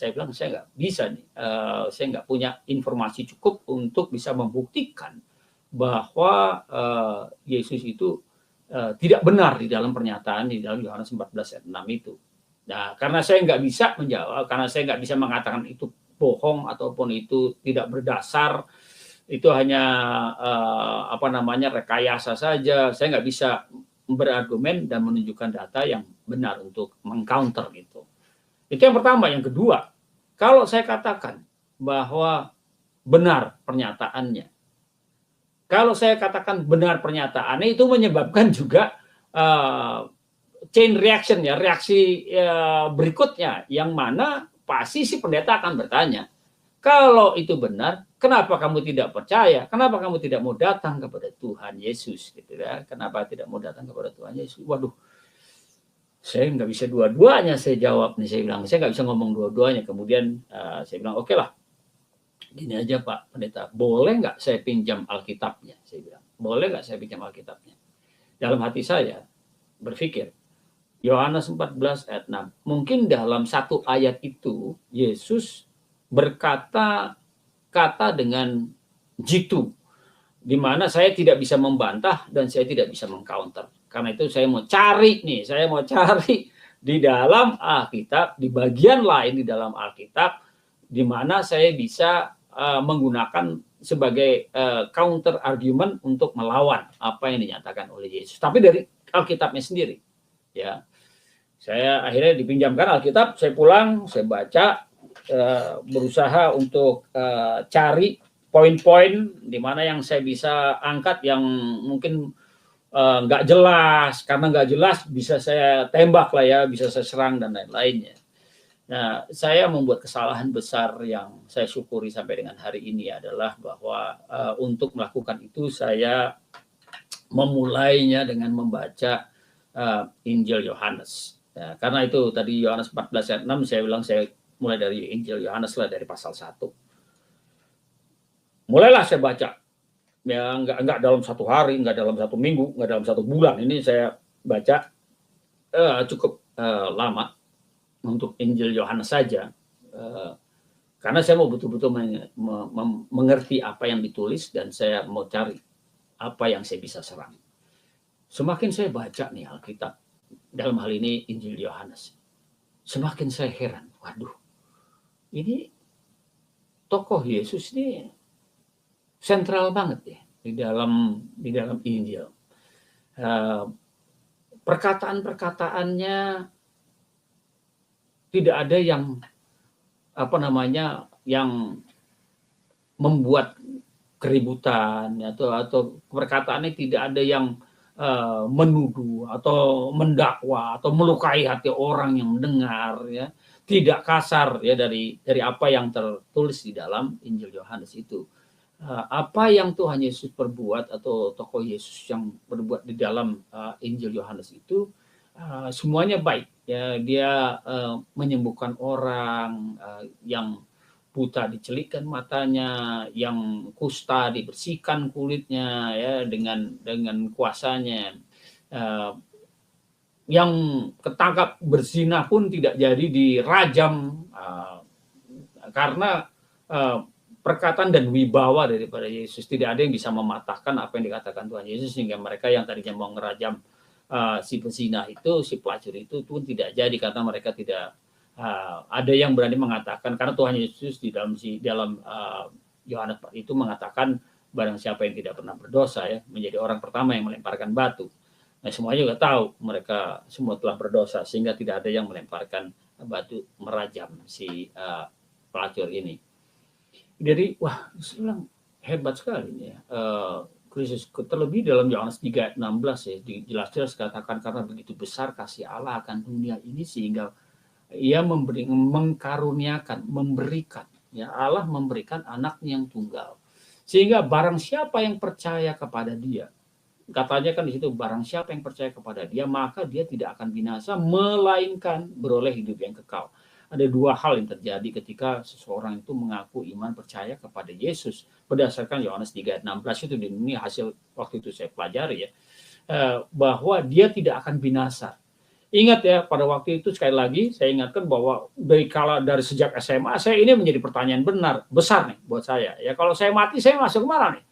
bilang saya nggak bisa nih, saya nggak punya informasi cukup untuk bisa membuktikan bahwa Yesus itu tidak benar di dalam pernyataan di dalam Yohanes 14 ayat 6 itu. Nah, karena saya nggak bisa menjawab, karena saya nggak bisa mengatakan itu bohong ataupun itu tidak berdasar, itu hanya rekayasa saja. Saya nggak bisa berargumen dan menunjukkan data yang benar untuk mengcounter gitu. Itu yang pertama. Yang kedua, kalau saya katakan bahwa benar pernyataannya, kalau saya katakan benar pernyataannya, itu menyebabkan juga chain reaction, ya, reaksi berikutnya, yang mana pasti si pendeta akan bertanya, kalau itu benar, kenapa kamu tidak percaya? Kenapa kamu tidak mau datang kepada Tuhan Yesus? Gitu ya. Kenapa tidak mau datang kepada Tuhan Yesus? Waduh, saya nggak bisa dua-duanya, saya jawab nih. Saya bilang, saya nggak bisa ngomong dua-duanya. Kemudian saya bilang, oke lah, gini aja Pak Pendeta, boleh nggak saya pinjam Alkitabnya? Saya bilang, boleh nggak saya pinjam Alkitabnya? Dalam hati saya berpikir, Yohanes 14 ayat 6, mungkin dalam satu ayat itu Yesus berkata dengan jitu, di mana saya tidak bisa membantah dan saya tidak bisa mengcounter. Karena itu saya mau cari di dalam Alkitab, di bagian lain di dalam Alkitab, di mana saya bisa menggunakan sebagai counter argument untuk melawan apa yang dinyatakan oleh Yesus. Tapi dari Alkitabnya sendiri, ya. Saya akhirnya dipinjamkan Alkitab, saya pulang, saya baca, berusaha untuk cari poin-poin di mana yang saya bisa angkat yang mungkin nggak jelas. Karena nggak jelas bisa saya tembak lah ya, bisa saya serang dan lain-lainnya. Nah, saya membuat kesalahan besar yang saya syukuri sampai dengan hari ini adalah bahwa untuk melakukan itu saya memulainya dengan membaca Injil Yohanes. Ya, karena itu tadi Yohanes 14 ayat 6 saya bilang saya mulai dari Injil Yohanes lah, dari pasal 1. Mulailah saya baca. Ya, enggak dalam satu hari, enggak dalam satu minggu, enggak dalam satu bulan. Ini saya baca cukup lama untuk Injil Yohanes saja. Karena saya mau betul-betul mengerti apa yang ditulis dan saya mau cari apa yang saya bisa serang. Semakin saya baca nih Alkitab, dalam hal ini Injil Yohanes, semakin saya heran. Waduh, ini tokoh Yesus ini sentral banget ya di dalam Injil. Perkataan-perkataannya tidak ada yang yang membuat keributan atau perkataannya tidak ada yang menuduh atau mendakwa atau melukai hati orang yang mendengar, ya. Tidak kasar ya dari apa yang tertulis di dalam Injil Yohanes itu. Apa yang Tuhan Yesus perbuat atau tokoh Yesus yang berbuat di dalam Injil Yohanes itu semuanya baik ya. Dia menyembuhkan orang, yang buta dicelikkan matanya, yang kusta dibersihkan kulitnya ya dengan kuasanya, yang ketangkap berzina pun tidak jadi dirajam karena perkataan dan wibawa daripada Yesus. Tidak ada yang bisa mematahkan apa yang dikatakan Tuhan Yesus, sehingga mereka yang tadinya mau ngerajam si pezina itu, si pelacur itu pun tidak jadi, karena mereka tidak ada yang berani mengatakan, karena Tuhan Yesus di dalam Yohanes 4 itu mengatakan barang siapa yang tidak pernah berdosa ya menjadi orang pertama yang melemparkan batu. Nah, semuanya juga tahu mereka semua telah berdosa, sehingga tidak ada yang melemparkan batu merajam si pelacur ini. Jadi wah, saya bilang hebat sekali ya. Kristus. Terlebih dalam Yohanes 3 ayat 16 ya, jelas-jelas katakan karena begitu besar kasih Allah akan dunia ini sehingga ia mengkaruniakan, memberikan. Ya, Allah memberikan anaknya yang tunggal. Sehingga barang siapa yang percaya kepada dia, katanya kan di situ barang siapa yang percaya kepada dia maka dia tidak akan binasa melainkan beroleh hidup yang kekal. Ada dua hal yang terjadi ketika seseorang itu mengaku iman percaya kepada Yesus berdasarkan Yohanes 3 ayat 16 itu, ini hasil waktu itu saya pelajari ya, bahwa dia tidak akan binasa. Ingat ya, pada waktu itu sekali lagi saya ingatkan bahwa dari sejak SMA saya ini menjadi pertanyaan besar nih buat saya. Ya kalau saya mati saya masuk kemana nih?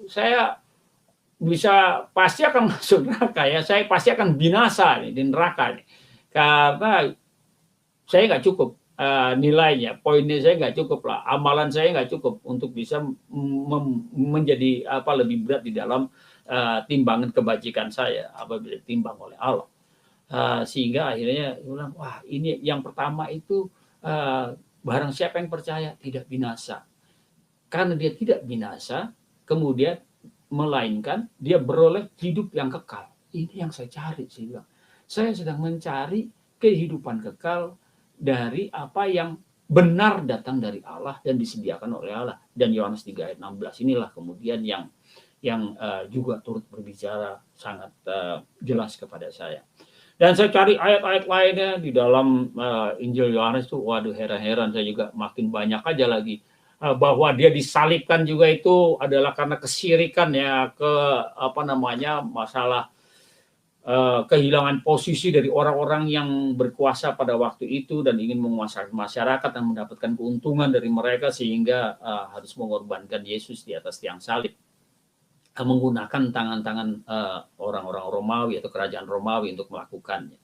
Saya bisa pasti akan masuk neraka ya. Saya pasti akan binasa nih di neraka nih. Karena saya nggak cukup nilainya, poinnya saya nggak cukup lah, amalan saya nggak cukup untuk bisa menjadi lebih berat di dalam timbangan kebajikan saya apabila timbang oleh Allah. Sehingga akhirnya bilang, wah ini yang pertama itu barang siapa yang percaya tidak binasa. Karena dia tidak binasa, kemudian melainkan dia beroleh hidup yang kekal. Ini yang saya cari, saya bilang. Saya sedang mencari kehidupan kekal dari apa yang benar datang dari Allah dan disediakan oleh Allah. Dan Yohanes 3 ayat 16 inilah kemudian yang juga turut berbicara sangat jelas kepada saya. Dan saya cari ayat-ayat lainnya di dalam Injil Yohanes tuh, waduh heran-heran saya juga makin banyak aja lagi. Bahwa dia disalibkan juga itu adalah karena kesirikan ya, masalah kehilangan posisi dari orang-orang yang berkuasa pada waktu itu dan ingin menguasai masyarakat dan mendapatkan keuntungan dari mereka sehingga harus mengorbankan Yesus di atas tiang salib. Menggunakan tangan-tangan orang-orang Romawi atau kerajaan Romawi untuk melakukannya.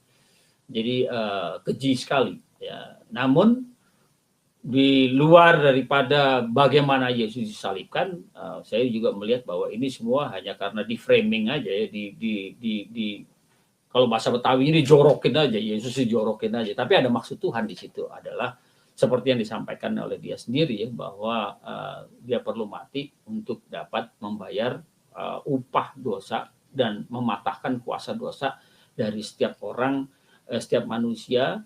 Jadi keji sekali. Ya. Namun di luar daripada bagaimana Yesus disalibkan, saya juga melihat bahwa ini semua hanya karena di framing aja ya, kalau bahasa Betawi ini dijorokin aja, Yesus dijorokin aja. Tapi ada maksud Tuhan di situ adalah seperti yang disampaikan oleh dia sendiri ya, bahwa dia perlu mati untuk dapat membayar upah dosa dan mematahkan kuasa dosa dari setiap orang, setiap manusia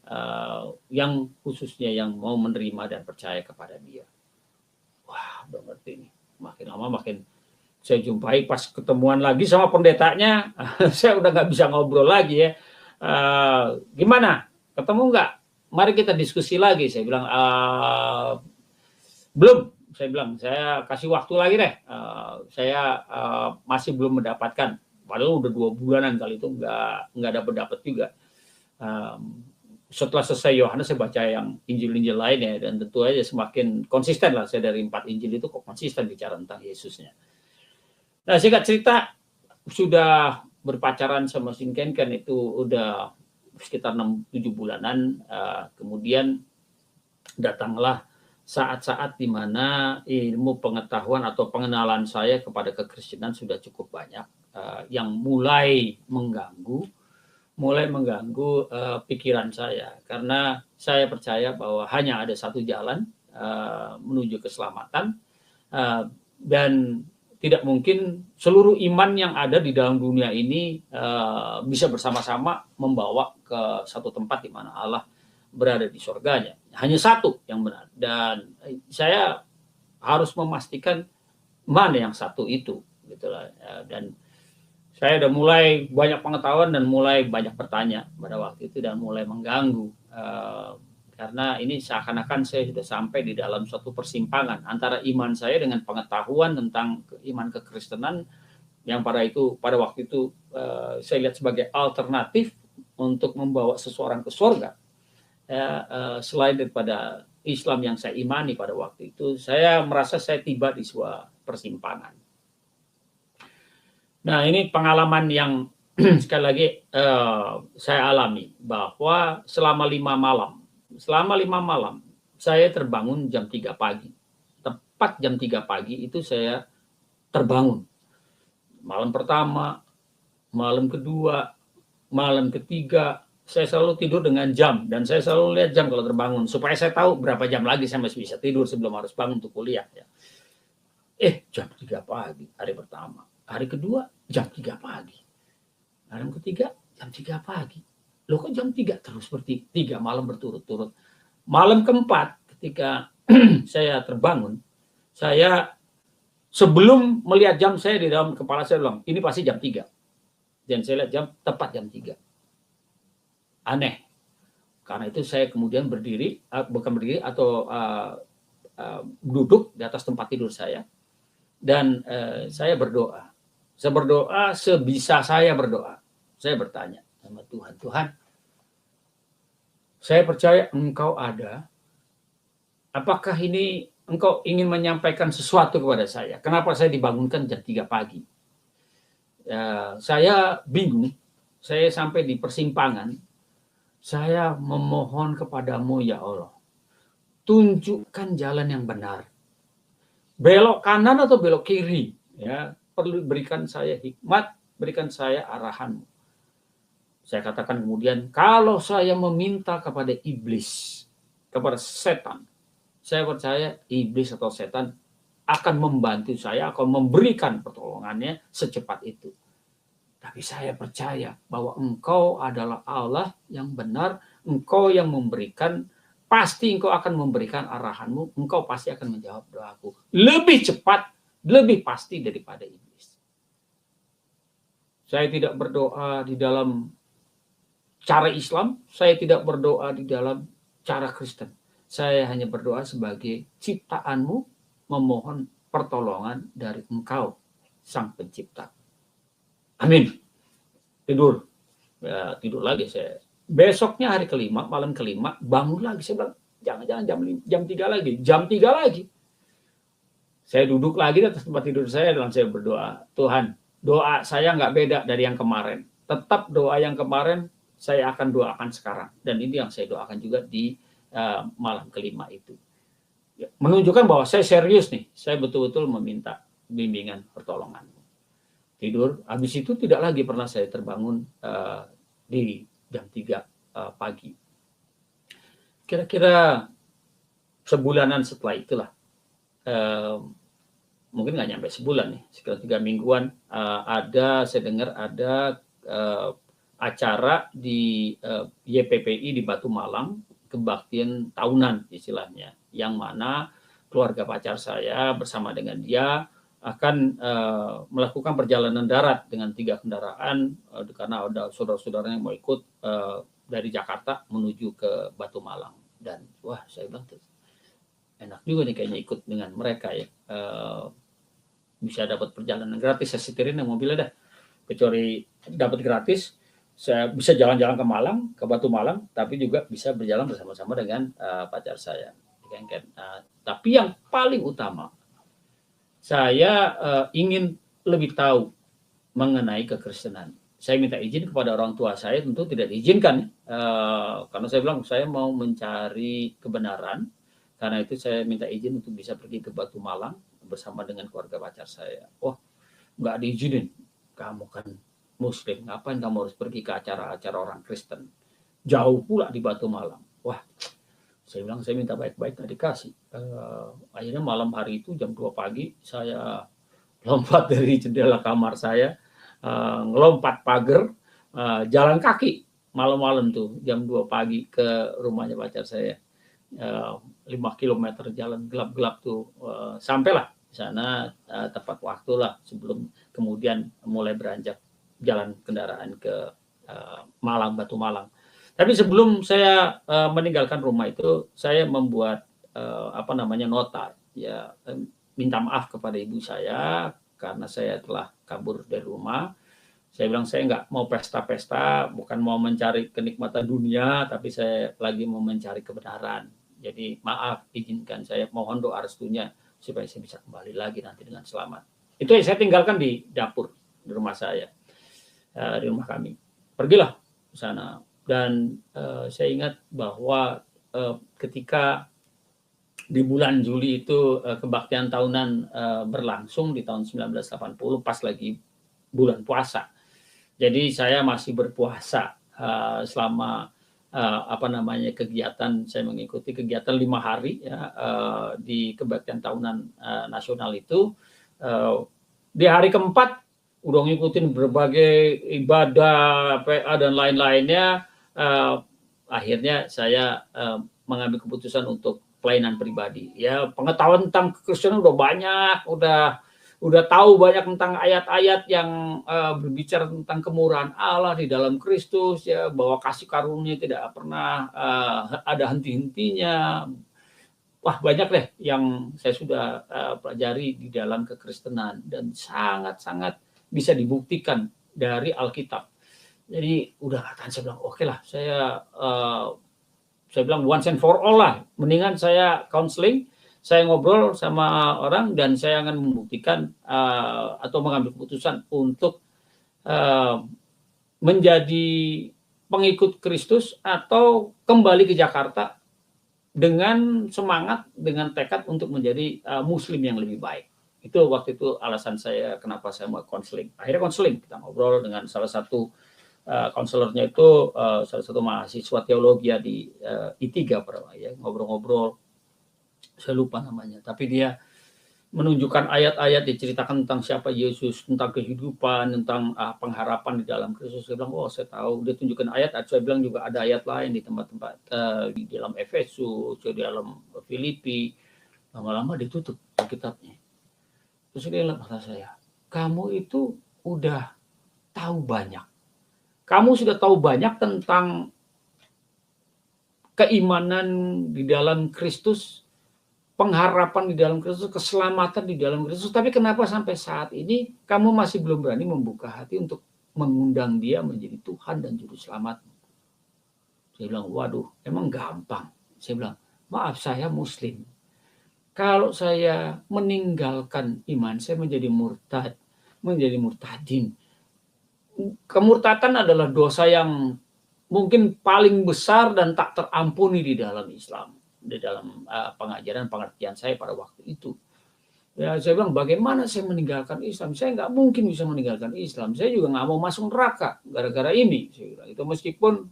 yang khususnya yang mau menerima dan percaya kepada dia. Wah, udah ngerti nih. Makin lama makin saya jumpai pas ketemuan lagi sama pendetanya, saya udah nggak bisa ngobrol lagi ya. Gimana? Ketemu nggak? Mari kita diskusi lagi. Saya bilang, belum. Saya bilang, saya kasih waktu lagi deh. Saya masih belum mendapatkan. Padahal udah 2 bulanan kali itu nggak dapat juga. Setelah selesai Yohanes, saya baca yang Injil-Injil lainnya dan tentu aja semakin konsisten lah saya dari 4 Injil itu kok konsisten bicara tentang Yesusnya. Nah, singkat cerita sudah berpacaran sama Sinkenken itu udah sekitar 6-7 bulanan. Kemudian datanglah saat-saat di mana ilmu pengetahuan atau pengenalan saya kepada kekristenan sudah cukup banyak, yang mulai mengganggu pikiran saya, karena saya percaya bahwa hanya ada satu jalan menuju keselamatan, dan tidak mungkin seluruh iman yang ada di dalam dunia ini bisa bersama-sama membawa ke satu tempat di mana Allah berada di surganya. Hanya satu yang benar, dan saya harus memastikan mana yang satu itu, gitulah. Dan saya udah mulai banyak pengetahuan dan mulai banyak bertanya pada waktu itu dan mulai mengganggu, karena ini seakan-akan saya sudah sampai di dalam suatu persimpangan antara iman saya dengan pengetahuan tentang iman kekristenan yang pada waktu itu saya lihat sebagai alternatif untuk membawa seseorang ke surga. Selain daripada Islam yang saya imani pada waktu itu, saya merasa saya tiba di sebuah persimpangan. Nah, ini pengalaman yang sekali lagi saya alami, bahwa selama 5 malam saya terbangun jam 3 pagi. Tepat jam 3 pagi itu saya terbangun. Malam pertama, malam kedua, malam ketiga, saya selalu tidur dengan jam, dan saya selalu lihat jam kalau terbangun supaya saya tahu berapa jam lagi saya masih bisa tidur sebelum harus bangun untuk kuliah ya. Jam 3 pagi hari pertama. Hari kedua jam 3 pagi. Hari ketiga jam 3 pagi. Loh kok jam 3 terus, seperti 3 malam berturut-turut. Malam keempat ketika saya terbangun, saya sebelum melihat jam, saya di dalam kepala saya bilang, ini pasti jam 3. Dan saya lihat jam, tepat jam 3. Aneh. Karena itu saya kemudian berdiri, bukan berdiri, atau duduk di atas tempat tidur saya. Dan saya berdoa. Saya berdoa sebisa saya berdoa. Saya bertanya sama Tuhan, Tuhan, saya percaya Engkau ada. Apakah ini Engkau ingin menyampaikan sesuatu kepada saya? Kenapa saya dibangunkan jam 3 pagi? Saya bingung. Saya sampai di persimpangan. Saya memohon kepadamu, ya Allah. Tunjukkan jalan yang benar. Belok kanan atau belok kiri? Ya, perlu berikan saya hikmat, berikan saya arahan. Saya katakan kemudian, kalau saya meminta kepada iblis, kepada setan, saya percaya iblis atau setan akan membantu saya, akan memberikan pertolongannya secepat itu. Tapi saya percaya bahwa Engkau adalah Allah yang benar, Engkau yang memberikan, pasti Engkau akan memberikan arahanmu, Engkau pasti akan menjawab doaku. Lebih cepat, lebih pasti daripada iblis. Saya tidak berdoa di dalam cara Islam, saya tidak berdoa di dalam cara Kristen. Saya hanya berdoa sebagai ciptaanmu, memohon pertolongan dari Engkau, Sang Pencipta. Amin. Tidur. Ya, tidur lagi saya. Besoknya hari kelima, malam kelima, bangun lagi. Saya bilang, jangan-jangan jam 3 lagi. Jam 3 lagi. Saya duduk lagi di atas tempat tidur saya dan saya berdoa. Tuhan, doa saya nggak beda dari yang kemarin. Tetap doa yang kemarin saya akan doakan sekarang. Dan ini yang saya doakan juga di malam kelima itu. Menunjukkan bahwa saya serius nih. Saya betul-betul meminta bimbingan pertolongan. Tidur, habis itu tidak lagi pernah saya terbangun di jam 3 pagi. Kira-kira sebulanan setelah itulah, mungkin nggak nyampe sebulan nih, sekitar 3 mingguan, saya dengar ada acara di YPPI di Batu Malang, kebaktian tahunan istilahnya, yang mana keluarga pacar saya bersama dengan dia akan melakukan perjalanan darat dengan 3 kendaraan karena ada saudara-saudara yang mau ikut dari Jakarta menuju ke Batu Malang. Dan wah, saya bilang enak juga nih kayaknya ikut dengan mereka ya, bisa dapat perjalanan gratis. Saya setirin yang mobilnya dah, kecuali dapat gratis saya bisa jalan-jalan ke Malang, ke Batu Malang, tapi juga bisa berjalan bersama-sama dengan pacar saya. Tapi yang paling utama, saya ingin lebih tahu mengenai kekristenan. Saya minta izin kepada orang tua saya, tentu tidak diizinkan, karena saya bilang saya mau mencari kebenaran. Karena itu saya minta izin untuk bisa pergi ke Batu Malang bersama dengan keluarga pacar saya. Wah, nggak diizinin. Kamu kan Muslim, ngapain kamu harus pergi ke acara-acara orang Kristen? Jauh pula di Batu Malang. Wah, saya bilang saya minta baik-baik, nggak dikasih. Akhirnya malam hari itu jam 2 pagi saya lompat dari jendela kamar saya, ngelompat pagar, jalan kaki malam-malam tuh jam 2 pagi ke rumahnya pacar saya. 5 kilometer jalan gelap-gelap tuh, sampailah di sana tepat waktu lah sebelum kemudian mulai beranjak jalan kendaraan ke Malang, Batu Malang. Tapi sebelum saya meninggalkan rumah itu, saya membuat nota ya, minta maaf kepada ibu saya karena saya telah kabur dari rumah. Saya bilang saya nggak mau pesta-pesta, bukan mau mencari kenikmatan dunia, tapi saya lagi mau mencari kebenaran. Jadi maaf, izinkan saya, mohon doa restunya supaya saya bisa kembali lagi nanti dengan selamat. Itu yang saya tinggalkan di dapur di rumah saya, di rumah kami. Pergilah ke sana. Dan saya ingat bahwa ketika di bulan Juli itu kebaktian tahunan berlangsung di tahun 1980, pas lagi bulan puasa. Jadi saya masih berpuasa selama kegiatan, saya mengikuti kegiatan 5 hari ya, di kebaktian tahunan nasional itu. Di hari keempat udah ngikutin berbagai ibadah, PA dan lain-lainnya. Akhirnya saya mengambil keputusan untuk pelayanan pribadi. Ya, pengetahuan tentang kekristenan udah banyak, udah tahu banyak tentang ayat-ayat yang berbicara tentang kemurahan Allah di dalam Kristus, ya, bahwa kasih karunia tidak pernah ada henti-hentinya. Wah, banyak deh yang saya sudah pelajari di dalam kekristenan dan sangat-sangat bisa dibuktikan dari Alkitab. Jadi udah kan saya bilang oke lah, saya bilang once and for all lah, mendingan saya counseling, saya ngobrol sama orang dan saya akan membuktikan atau mengambil keputusan untuk menjadi pengikut Kristus atau kembali ke Jakarta dengan semangat, dengan tekad untuk menjadi Muslim yang lebih baik. Itu waktu itu alasan saya kenapa saya mau konseling. Akhirnya konseling, kita ngobrol dengan salah satu konselornya itu, salah satu mahasiswa teologi di I3 ya, ngobrol-ngobrol, saya lupa namanya, tapi dia menunjukkan ayat-ayat diceritakan tentang siapa Yesus, tentang kehidupan, tentang pengharapan di dalam Kristus. Saya bilang, oh saya tahu. Dia tunjukkan ayat, saya bilang juga ada ayat lain di tempat-tempat di dalam Efesus, di dalam Filipi. Lama-lama ditutup Alkitabnya. Terus dia bilang kata saya, kamu itu udah tahu banyak. Kamu sudah tahu banyak tentang keimanan di dalam Kristus, pengharapan di dalam Kristus, keselamatan di dalam Kristus. Tapi kenapa sampai saat ini kamu masih belum berani membuka hati untuk mengundang dia menjadi Tuhan dan Juru Selamat? Saya bilang, waduh, emang gampang. Saya bilang, maaf saya Muslim. Kalau saya meninggalkan iman, saya menjadi murtad, menjadi murtadin. Kemurtadan adalah dosa yang mungkin paling besar dan tak terampuni di dalam Islam, di dalam pengajaran pengertian saya pada waktu itu. Ya, saya bilang bagaimana saya meninggalkan Islam? Saya nggak mungkin bisa meninggalkan Islam. Saya juga nggak mau masuk neraka gara-gara ini. Saya bilang itu, meskipun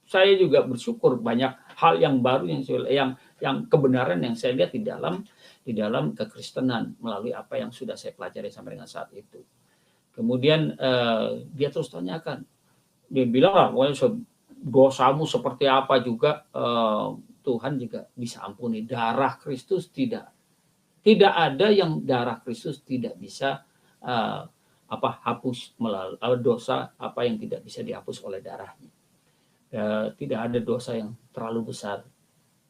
saya juga bersyukur banyak hal yang baru yang kebenaran yang saya lihat di dalam kekristenan melalui apa yang sudah saya pelajari sampai dengan saat itu. Kemudian dia terus tanyakan, dia bilang lah, dosamu seperti apa juga Tuhan juga bisa ampuni. Darah Kristus tidak ada yang darah Kristus tidak bisa hapus melalui dosa apa yang tidak bisa dihapus oleh darahnya. Tidak ada dosa yang terlalu besar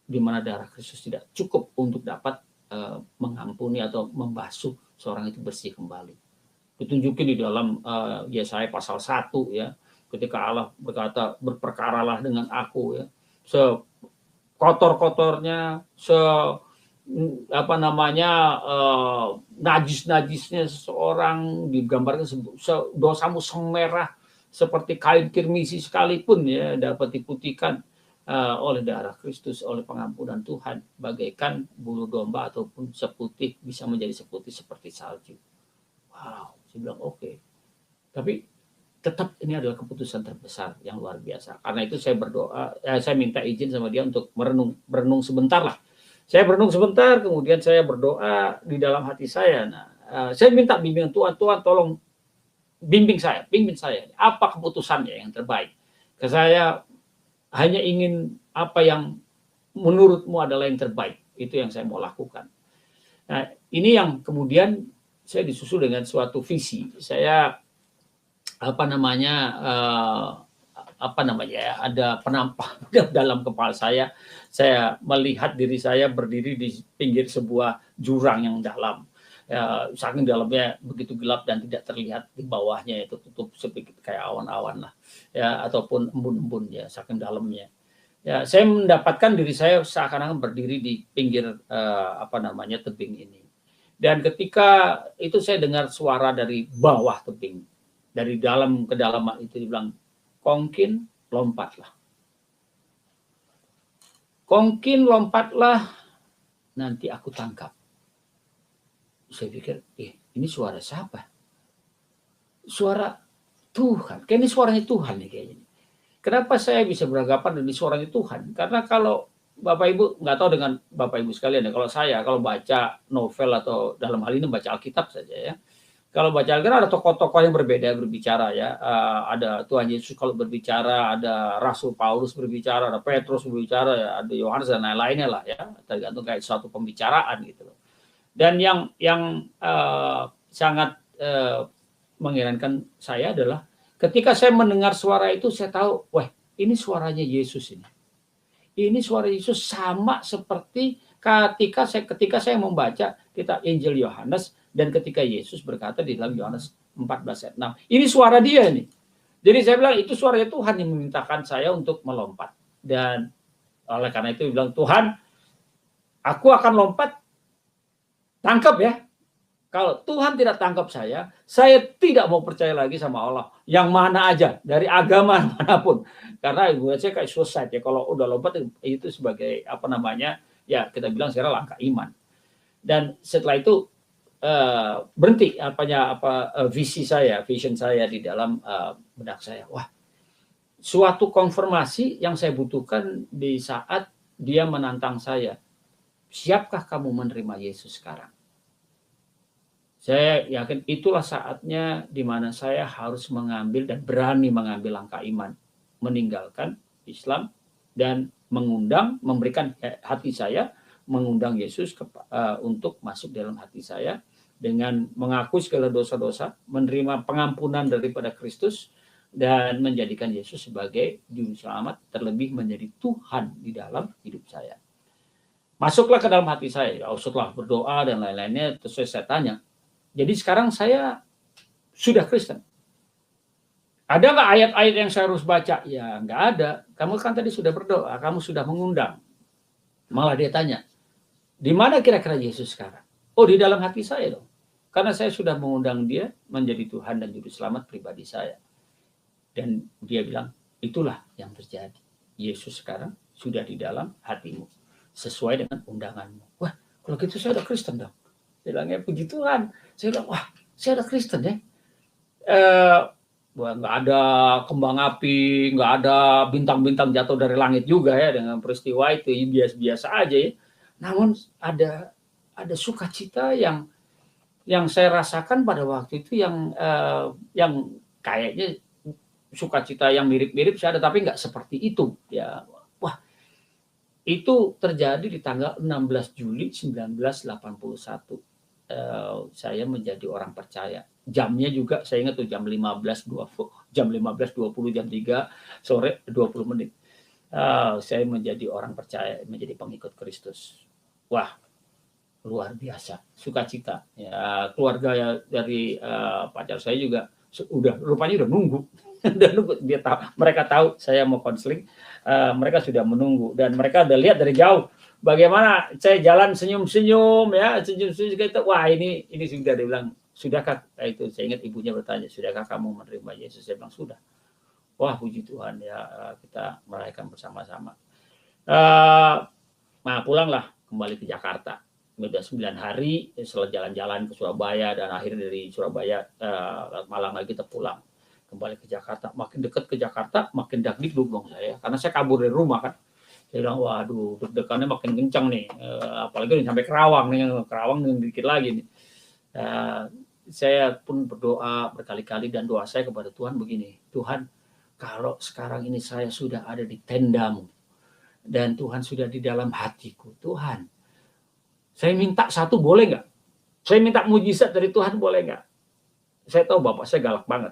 di mana darah Kristus tidak cukup untuk dapat mengampuni atau membasuh seorang itu bersih kembali. Ditunjukin di dalam Yesaya pasal 1 ya, ketika Allah berkata, berperkaralah dengan aku ya, sekotor-kotornya, najis-najisnya seseorang, digambarkan dosamu semerah seperti kain kirmisi sekalipun ya dapat diputihkan oleh darah Kristus, oleh pengampunan Tuhan, bagaikan bulu domba ataupun seputih bisa menjadi seputih seperti salju. Wow, saya bilang oke. Tapi tetap ini adalah keputusan terbesar yang luar biasa. Karena itu saya berdoa, saya minta izin sama dia untuk berenung sebentar lah. Saya berenung sebentar, kemudian saya berdoa di dalam hati saya. Nah, saya minta bimbingan Tuhan, tolong bimbing saya. Apa keputusannya yang terbaik? Karena saya hanya ingin apa yang menurutmu adalah yang terbaik. Itu yang saya mau lakukan. Nah, ini yang kemudian saya disusul dengan suatu visi. Saya ada penampakan dalam kepala saya. Saya melihat diri saya berdiri di pinggir sebuah jurang yang dalam. Saking dalamnya begitu gelap dan tidak terlihat di bawahnya, itu tutup sedikit kayak awan-awan lah, ya, ataupun embun-embun ya, saking dalamnya. Ya, saya mendapatkan diri saya seakan-akan berdiri di pinggir tebing ini. Dan ketika itu saya dengar suara dari bawah tebing, dari dalam kedalaman itu dibilang, Kongkin, lompatlah. Kongkin, lompatlah, nanti aku tangkap. Saya pikir, ini suara siapa? Suara Tuhan. Kayaknya ini suaranya Tuhan nih kayaknya. Kenapa saya bisa beranggapan ini suaranya Tuhan? Karena kalau Bapak Ibu, nggak tahu dengan Bapak Ibu sekalian ya, kalau baca novel atau dalam hal ini baca Alkitab saja ya, kalau baca Alkitab ada tokoh-tokoh yang berbeda berbicara ya. Ada Tuhan Yesus kalau berbicara, ada Rasul Paulus berbicara, ada Petrus berbicara, ya, ada Yohanes dan lain-lainnya lah ya. Tergantung kayak suatu pembicaraan gitu loh. Dan yang sangat mengherankan saya adalah ketika saya mendengar suara itu, saya tahu, wah ini suaranya Yesus ini. Ini suara Yesus sama seperti ketika saya membaca kitab Injil Yohanes dan ketika Yesus berkata di dalam Yohanes 14 ayat 6. Ini suara dia nih. Jadi saya bilang itu suaranya Tuhan yang memintakan saya untuk melompat. Dan oleh karena itu bilang, Tuhan, aku akan lompat, tangkap ya. Kalau Tuhan tidak tangkap saya tidak mau percaya lagi sama Allah. Yang mana aja, dari agama manapun. Karena buat saya kayak suicide ya. Kalau udah lompat itu sebagai ya kita bilang secara langkah iman. Dan setelah itu berhenti vision saya di dalam benak saya. Wah, suatu konfirmasi yang saya butuhkan di saat dia menantang saya. Siapkah kamu menerima Yesus sekarang? Saya yakin itulah saatnya di mana saya harus mengambil dan berani mengambil langkah iman, meninggalkan Islam dan memberikan hati saya, mengundang Yesus untuk masuk dalam hati saya dengan mengaku segala dosa-dosa, menerima pengampunan daripada Kristus dan menjadikan Yesus sebagai juru selamat, terlebih menjadi Tuhan di dalam hidup saya. Masuklah ke dalam hati saya, setelah berdoa dan lain-lainnya, terus saya tanya, jadi sekarang saya sudah Kristen. Ada nggak ayat-ayat yang saya harus baca? Ya nggak ada. Kamu kan tadi sudah berdoa, kamu sudah mengundang. Malah dia tanya, di mana kira-kira Yesus sekarang? Oh, di dalam hati saya dong. Karena saya sudah mengundang dia menjadi Tuhan dan Juru Selamat pribadi saya. Dan dia bilang, itulah yang terjadi. Yesus sekarang sudah di dalam hatimu. Sesuai dengan undanganmu. Wah, kalau gitu saya udah Kristen dong. Bilangnya, puji Tuhan. Saya bilang, wah, saya udah Kristen ya. Nggak ada kembang api, nggak ada bintang-bintang jatuh dari langit juga ya dengan peristiwa itu, biasa-biasa aja ya. Namun ada sukacita yang saya rasakan pada waktu itu yang kayaknya sukacita yang mirip-mirip saya ada, tapi nggak seperti itu ya. Wah, itu terjadi di tanggal 16 Juli 1981. Saya menjadi orang percaya. Jamnya juga saya ingat tuh jam 15.20, jam 3 sore 20 menit. Saya menjadi orang percaya, menjadi pengikut Kristus. Wah, luar biasa, sukacita. Ya, keluarga dari pacar saya juga rupanya udah nunggu. Mereka tahu saya mau konseling, mereka sudah menunggu dan mereka udah lihat dari jauh bagaimana saya jalan senyum-senyum ya, senyum-senyum gitu. Wah, ini sudah dibilang, sudahkah? Itu saya ingat ibunya bertanya, sudahkah kamu menerima Yesus? Saya bilang sudah. Wah, puji Tuhan ya, kita merayakan bersama-sama. Nah, pulanglah kembali ke Jakarta. Sudah 9 hari setelah jalan-jalan ke Surabaya dan akhirnya dari Surabaya Malang lagi kita pulang kembali ke Jakarta. Makin dekat ke Jakarta makin dagdikduk dong saya, karena saya kabur dari rumah kan. Saya bilang, waduh, deg-degannya makin kencang nih, apalagi sampai Kerawang nih, dikit lagi nih. Saya pun berdoa berkali-kali dan doa saya kepada Tuhan begini, Tuhan, kalau sekarang ini saya sudah ada di tenda-Mu dan Tuhan sudah di dalam hatiku, Tuhan, saya minta satu boleh nggak? Saya minta mujizat dari Tuhan boleh nggak? Saya tahu Bapak saya galak banget,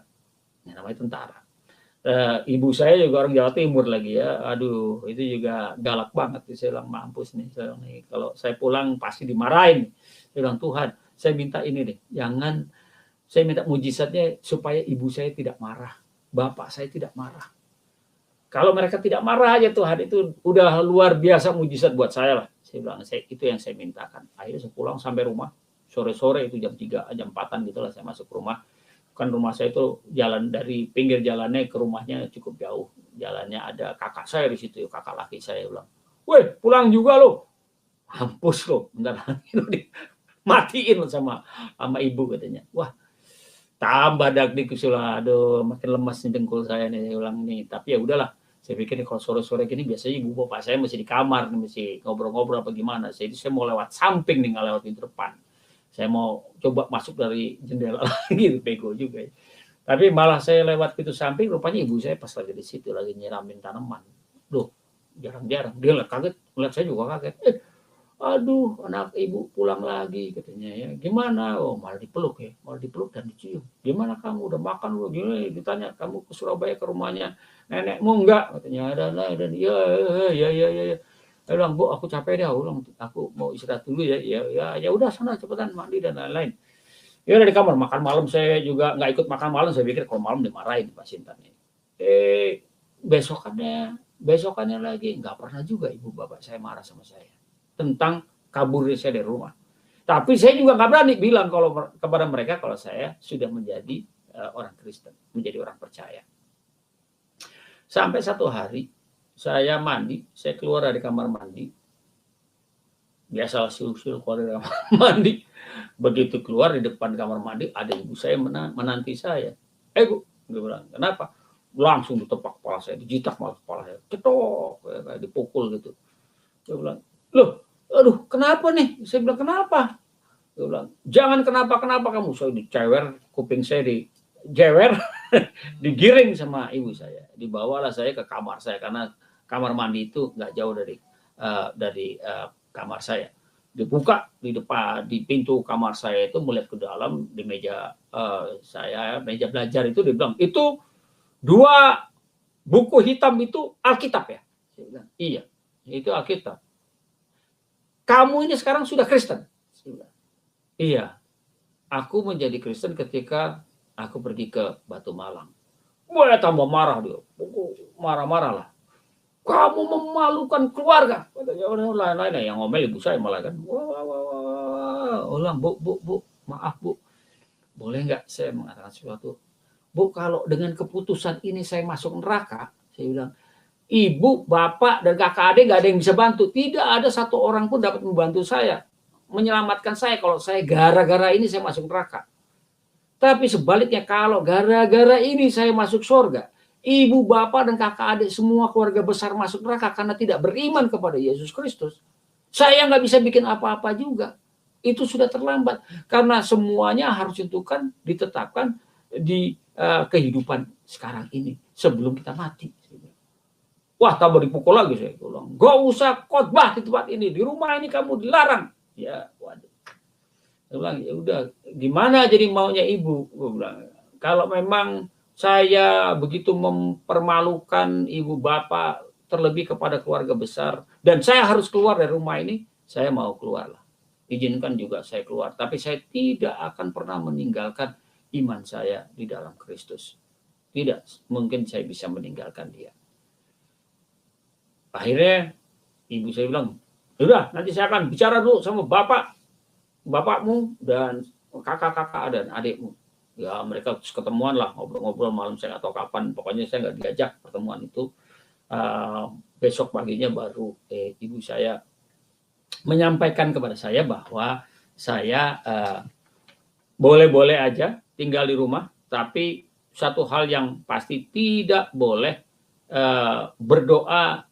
namanya tentara. Ibu saya juga orang Jawa Timur lagi ya, aduh itu juga galak banget. Saya bilang mampus nih, kalau saya pulang pasti dimarahin. Saya bilang, Tuhan, saya minta ini deh, saya minta mujizatnya supaya ibu saya tidak marah, bapak saya tidak marah. Kalau mereka tidak marah aja Tuhan, itu udah luar biasa mujizat buat saya lah. Saya bilang, itu yang saya mintakan. Akhirnya saya pulang sampai rumah, sore-sore itu jam 3, jam 4-an gitu lah saya masuk rumah. Kan rumah saya itu jalan dari pinggir jalannya ke rumahnya cukup jauh. Jalannya ada kakak saya di situ, kakak laki saya bilang, "Weh, pulang juga lo." Hampus lo, bentar lagi matiin lo sama ibu katanya. Wah, tambah dagdikduk, aduh, makin lemas nih dengkul saya nih, saya bilang nih. Tapi ya udahlah, Saya pikir kalau sore-sore gini biasanya ibu bapak saya masih di kamar, masih ngobrol-ngobrol apa gimana. Jadi saya mau lewat samping nih, nggak lewat pintu depan. Saya mau coba masuk dari jendela lagi, bego juga ya. Tapi malah saya lewat pintu samping, rupanya ibu saya pas lagi di situ, lagi nyiramin tanaman. Loh, jarang-jarang. Dia kaget, ngeliat saya juga kaget. Aduh, anak ibu pulang lagi katanya ya. Gimana? Oh, malah dipeluk ya, malah dipeluk dan dicium. Gimana kamu udah makan lu? Gini ditanya, kamu ke Surabaya ke rumahnya nenekmu enggak? Katanya ada. Ya. Saya bilang, Bu, aku capek deh, aku mau istirahat dulu ya. Ya udah sana cepetan mandi dan lain-lain. Ya udah di kamar makan malam, saya juga nggak ikut makan malam, saya pikir kalau malam dimarahin Pak Sintan ini. Besokannya lagi nggak pernah juga ibu bapak saya marah sama saya tentang kabur saya dari rumah. Tapi saya juga nggak berani bilang kepada mereka kalau saya sudah menjadi orang Kristen, menjadi orang percaya. Sampai satu hari saya mandi, saya keluar dari kamar mandi. Biasalah siul-siul keluar dari kamar mandi. Begitu keluar di depan kamar mandi, ada ibu saya menanti saya. Bu, dia bilang, kenapa? Langsung ditepak kepala saya, dijitak malah kepala saya. Cetok, kayak dipukul gitu. Dia bilang, loh, aduh, kenapa nih? Saya bilang, kenapa? Dia bilang, jangan kenapa-kenapa kamu. Saya dicewer, kuping saya dijewer, digiring sama ibu saya. Dibawalah saya ke kamar saya, karena kamar mandi itu nggak jauh dari kamar saya. Dibuka di depan, di pintu kamar saya itu, melihat ke dalam, di meja saya, meja belajar itu, dia bilang, itu 2 buku hitam itu Alkitab ya? Saya bilang, iya, itu Alkitab. Kamu ini sekarang sudah Kristen? Iya, aku menjadi Kristen ketika aku pergi ke Batu Malang. Boleh tambah marah dia, marah-marah lah. Kamu memalukan keluarga. Lain-lain yang ngomel ibu saya malah kan. Ulang, Bu, maaf Bu. Boleh nggak saya mengatakan sesuatu? Bu, kalau dengan keputusan ini saya masuk neraka, saya bilang, ibu, bapak, dan kakak adik nggak ada yang bisa bantu. Tidak ada satu orang pun dapat membantu saya, menyelamatkan saya kalau saya gara-gara ini saya masuk neraka. Tapi sebaliknya, kalau gara-gara ini saya masuk surga, ibu, bapak, dan kakak adik semua keluarga besar masuk neraka karena tidak beriman kepada Yesus Kristus. Saya nggak bisa bikin apa-apa juga. Itu sudah terlambat. Karena semuanya harus ditetapkan di kehidupan sekarang ini sebelum kita mati. Wah, tambah dipukul lagi saya bilang. Gak usah khotbah di tempat ini, di rumah ini kamu dilarang. Ya, waduh. Saya bilang, ya udah, gimana jadi maunya ibu? Gue bilang, kalau memang saya begitu mempermalukan ibu bapak, terlebih kepada keluarga besar, dan saya harus keluar dari rumah ini, saya mau keluar lah. Izinkan juga saya keluar, tapi saya tidak akan pernah meninggalkan iman saya di dalam Kristus. Tidak mungkin saya bisa meninggalkan dia. Akhirnya ibu saya bilang, udah nanti saya akan bicara dulu sama bapakmu dan kakak-kakak dan adikmu. Ya mereka ketemuan lah, ngobrol-ngobrol malam, saya nggak tahu kapan, pokoknya saya nggak diajak pertemuan itu. Besok paginya baru ibu saya menyampaikan kepada saya bahwa saya boleh-boleh aja tinggal di rumah, tapi satu hal yang pasti tidak boleh berdoa,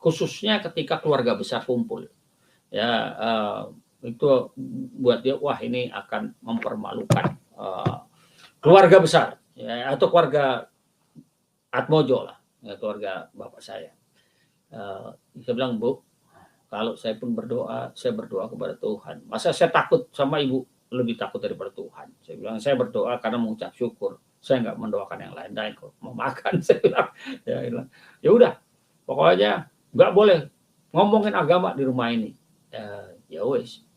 khususnya ketika keluarga besar kumpul. Ya, itu buat dia, wah ini akan mempermalukan keluarga besar, ya, atau keluarga Atmojo lah, ya, keluarga bapak saya. Saya bilang, Bu, kalau saya pun berdoa, saya berdoa kepada Tuhan. Masa saya takut sama ibu? Lebih takut daripada Tuhan. Saya bilang, saya berdoa karena mengucap syukur. Saya nggak mendoakan yang lain-lain. Kalau mau makan, saya bilang, ya udah, pokoknya nggak boleh ngomongin agama di rumah ini. Ya wes.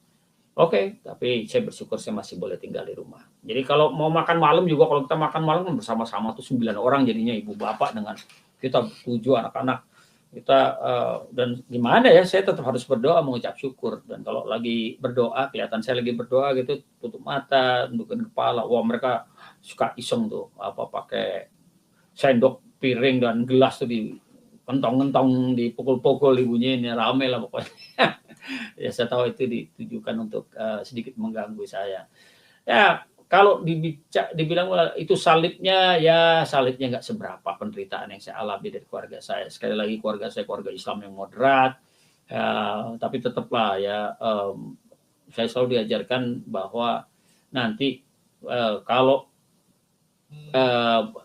Oke, tapi saya bersyukur saya masih boleh tinggal di rumah. Jadi kalau mau makan malam juga, kalau kita makan malam kan bersama-sama tuh 9 orang jadinya, ibu bapak dengan kita 7 anak-anak. Kita dan gimana ya, saya tetap harus berdoa, mengucap syukur. Dan kalau lagi berdoa, kelihatan saya lagi berdoa gitu, tutup mata, tundukkan kepala, wah mereka suka iseng tuh, apa pakai sendok, piring dan gelas tuh di kentong-kentong, dipukul-pukul, dibunyiin, rame lah pokoknya. Ya saya tahu itu ditujukan untuk sedikit mengganggu saya. Ya kalau dibilang itu salibnya, ya salibnya nggak seberapa penderitaan yang saya alami dari keluarga saya. Sekali lagi keluarga saya keluarga Islam yang moderat, tapi tetaplah ya, saya selalu diajarkan bahwa nanti kalau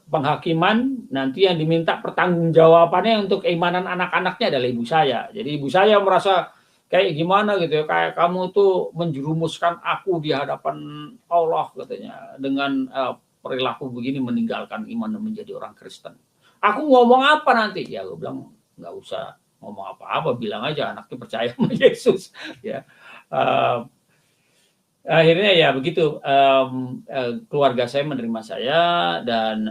penghakiman, nanti yang diminta pertanggungjawabannya untuk keimanan anak-anaknya adalah ibu saya. Jadi ibu saya merasa kayak gimana gitu ya, kayak kamu tuh menjerumuskan aku di hadapan Allah katanya dengan perilaku begini, meninggalkan iman dan menjadi orang Kristen. Aku ngomong apa nanti? Ya gue bilang nggak usah ngomong apa-apa, bilang aja anaknya percaya sama Yesus. Ya, akhirnya ya begitu, keluarga saya menerima saya, dan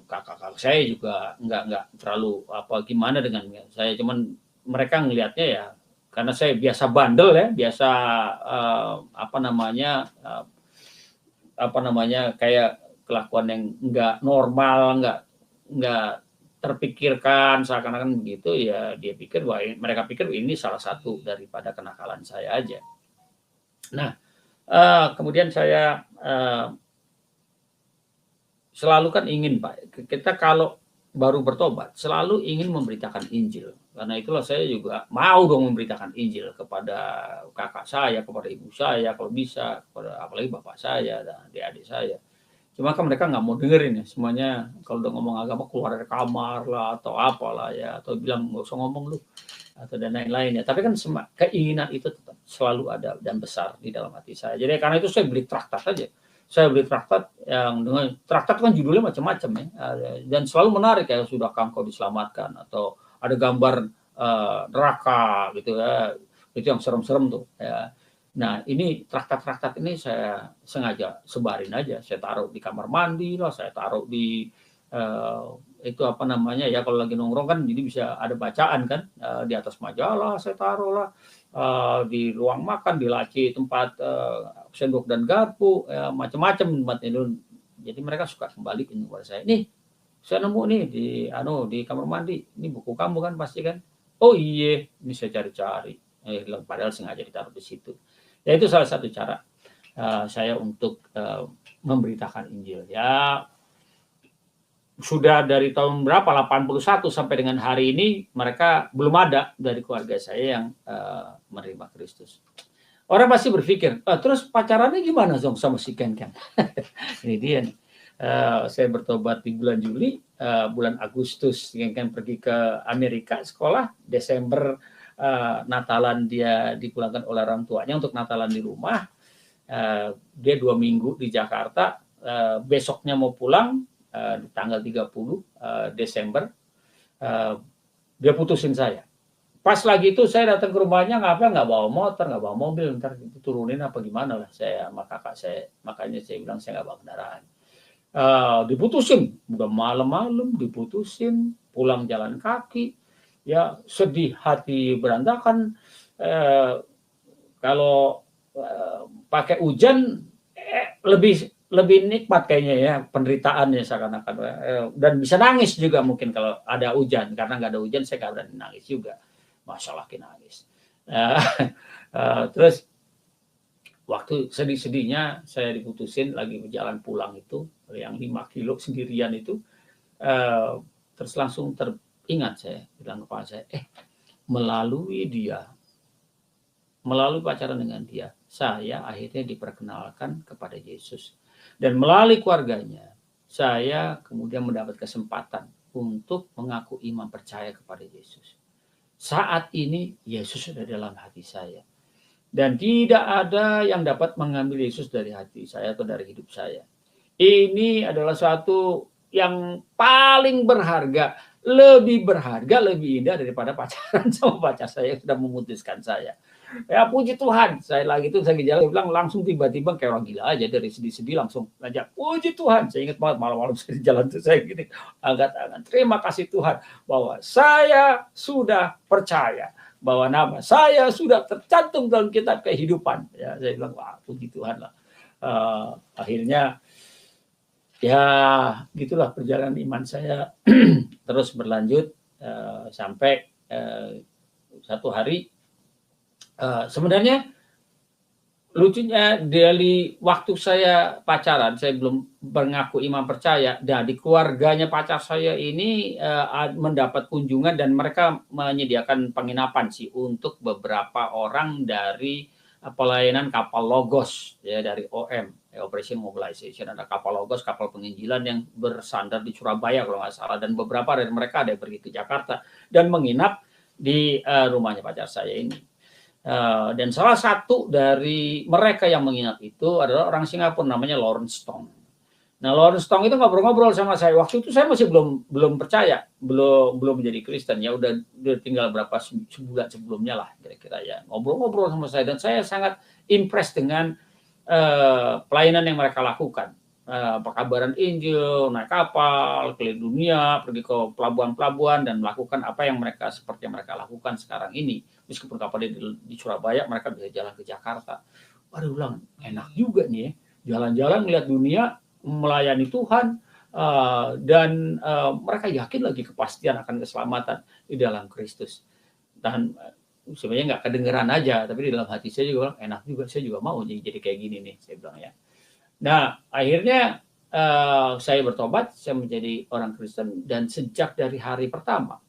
kakak-kakak saya juga nggak terlalu apa gimana dengan saya, cuman mereka ngelihatnya ya karena saya biasa bandel ya, biasa apa namanya kayak kelakuan yang nggak normal, nggak terpikirkan seakan-akan begitu ya, mereka pikir ini salah satu daripada kenakalan saya aja. Nah, kemudian saya selalu kan ingin Pak, kita kalau baru bertobat selalu ingin memberitakan Injil. Karena itulah saya juga mau dong memberitakan Injil kepada kakak saya, kepada ibu saya, kalau bisa, kepada apalagi bapak saya dan adik-adik saya. Cuma kan mereka nggak mau dengerin ya, semuanya kalau udah ngomong agama keluar dari kamar lah atau apalah ya, atau bilang nggak usah ngomong lu, atau dan lain-lain ya. Tapi kan keinginan itu tetap selalu ada dan besar di dalam hati saya. Jadi karena itu saya beli traktat aja. Saya beli traktat yang dengan traktat kan judulnya macam-macam ya, dan selalu menarik ya, sudahkah engkau diselamatkan, atau ada gambar neraka gitu ya, itu yang serem-serem tuh ya. Nah ini traktat-traktat ini saya sengaja sebarin aja, saya taruh di kamar mandi lah, saya taruh di itu apa namanya ya, kalau lagi nongkrong kan jadi bisa ada bacaan kan, di atas majalah saya taruh lah, di ruang makan, di laci tempat sendok dan garpu, ya, macam-macam tempat itu. Jadi mereka suka kembali kepada saya, nih saya nemu nih di kamar mandi, ini buku kamu kan pasti kan? Oh iya, ini saya cari-cari, padahal sengaja ditaruh di situ. Ya itu salah satu cara saya untuk memberitakan Injil ya. Sudah dari tahun berapa, 81 sampai dengan hari ini, mereka belum ada dari keluarga saya yang menerima Kristus. Orang pasti berpikir, terus pacarannya gimana dong sama si Ken Ken? Ini dia nih. Saya bertobat di bulan Juli, bulan Agustus Ken Ken pergi ke Amerika sekolah, Desember Natalan dia dipulangkan oleh orang tuanya untuk Natalan di rumah. Dia 2 minggu di Jakarta, besoknya mau pulang, di tanggal 30 Desember, dia putusin saya. Pas lagi itu saya datang ke rumahnya, nggak bawa motor, nggak bawa mobil, ntar turunin apa gimana lah saya sama kakak saya. Makanya saya bilang saya nggak bawa kendaraan. Diputusin, udah malam-malam diputusin, pulang jalan kaki, ya sedih hati berantakan. Kalau pakai hujan lebih nikmat kayaknya ya penderitaannya seakan-akan, dan bisa nangis juga mungkin kalau ada hujan, karena nggak ada hujan saya nggak berani nangis juga, masalah nangis. Terus waktu sedih-sedihnya saya diputusin lagi berjalan pulang itu yang 5 kilo sendirian itu, terus langsung teringat saya bilang kepada saya, melalui pacaran dengan dia, saya akhirnya diperkenalkan kepada Yesus. Dan melalui keluarganya, saya kemudian mendapat kesempatan untuk mengaku iman percaya kepada Yesus. Saat ini, Yesus sudah dalam hati saya. Dan tidak ada yang dapat mengambil Yesus dari hati saya atau dari hidup saya. Ini adalah suatu yang paling berharga, lebih indah daripada pacaran sama pacar saya yang sudah memutuskan saya. Ya puji Tuhan, saya lagi itu saya jalan bilang langsung tiba-tiba kayak orang gila aja, dari sedih-sedih langsung aja puji Tuhan. Saya ingat banget malam-malam saya di jalan itu saya gini angkat tangan, terima kasih Tuhan bahwa saya sudah percaya bahwa nama saya sudah tercantum dalam kitab kehidupan. Ya saya bilang wah puji Tuhan lah. Akhirnya ya gitulah perjalanan iman saya terus berlanjut sampai satu hari. Sebenarnya Lucunya dari waktu saya pacaran, saya belum mengaku iman percaya. Dan di keluarganya pacar saya ini mendapat kunjungan dan mereka menyediakan penginapan sih untuk beberapa orang dari pelayanan kapal Logos ya dari OM, Operation Mobilization. Ada kapal Logos, kapal penginjilan yang bersandar di Surabaya kalau nggak salah. Dan beberapa dari mereka ada yang pergi ke Jakarta dan menginap di rumahnya pacar saya ini. Dan salah satu dari mereka yang menginap itu adalah orang Singapura namanya Lawrence Tong. Nah, Lawrence Tong itu ngobrol-ngobrol sama saya. Waktu itu saya masih belum percaya, belum menjadi Kristen ya. Udah tinggal berapa sebulan sebelumnya lah kira-kira ya. Ngobrol-ngobrol sama saya dan saya sangat impress dengan pelayanan yang mereka lakukan. Pekabaran Injil, naik kapal, keliling dunia, pergi ke pelabuhan-pelabuhan dan melakukan apa yang seperti yang mereka lakukan sekarang ini. Meskipun kapalnya di Surabaya, mereka bisa jalan ke Jakarta. Waduh, bilang enak juga nih ya, jalan-jalan melihat dunia, melayani Tuhan, dan mereka yakin lagi kepastian akan keselamatan di dalam Kristus. Dan sebenarnya nggak kedengeran aja, tapi di dalam hati saya juga bilang enak juga, saya juga mau jadi kayak gini nih, saya bilang ya. Nah, akhirnya saya bertobat, saya menjadi orang Kristen dan sejak dari hari pertama,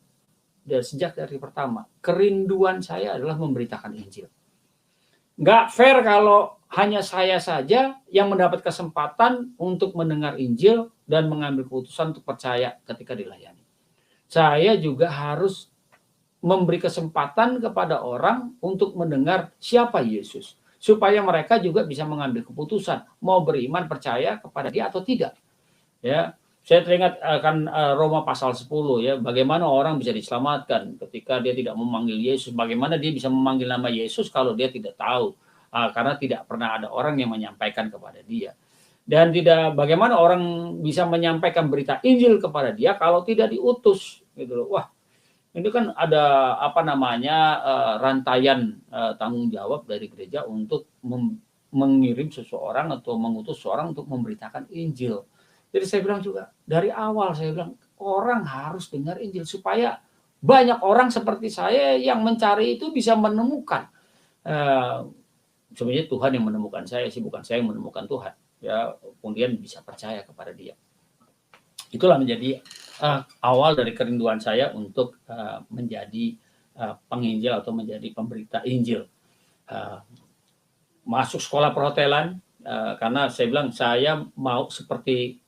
kerinduan saya adalah memberitakan Injil. Nggak fair kalau hanya saya saja yang mendapat kesempatan untuk mendengar Injil dan mengambil keputusan untuk percaya ketika dilayani. Saya juga harus memberi kesempatan kepada orang untuk mendengar siapa Yesus, supaya mereka juga bisa mengambil keputusan mau beriman percaya kepada dia atau tidak. Ya, saya teringat akan Roma pasal 10 ya, bagaimana orang bisa diselamatkan ketika dia tidak memanggil Yesus, bagaimana dia bisa memanggil nama Yesus kalau dia tidak tahu, karena tidak pernah ada orang yang menyampaikan kepada dia. Dan bagaimana orang bisa menyampaikan berita Injil kepada dia kalau tidak diutus gitu loh. Wah, ini kan ada rantaian tanggung jawab dari gereja untuk mengirim seseorang atau mengutus seorang untuk memberitakan Injil. Jadi saya bilang juga dari awal saya bilang orang harus dengar Injil supaya banyak orang seperti saya yang mencari itu bisa menemukan. Sebenarnya Tuhan yang menemukan saya sih, bukan saya yang menemukan Tuhan. Ya, kemudian bisa percaya kepada Dia. Itulah menjadi awal dari kerinduan saya untuk menjadi penginjil atau menjadi pemberita Injil. Masuk sekolah perhotelan karena saya bilang saya mau seperti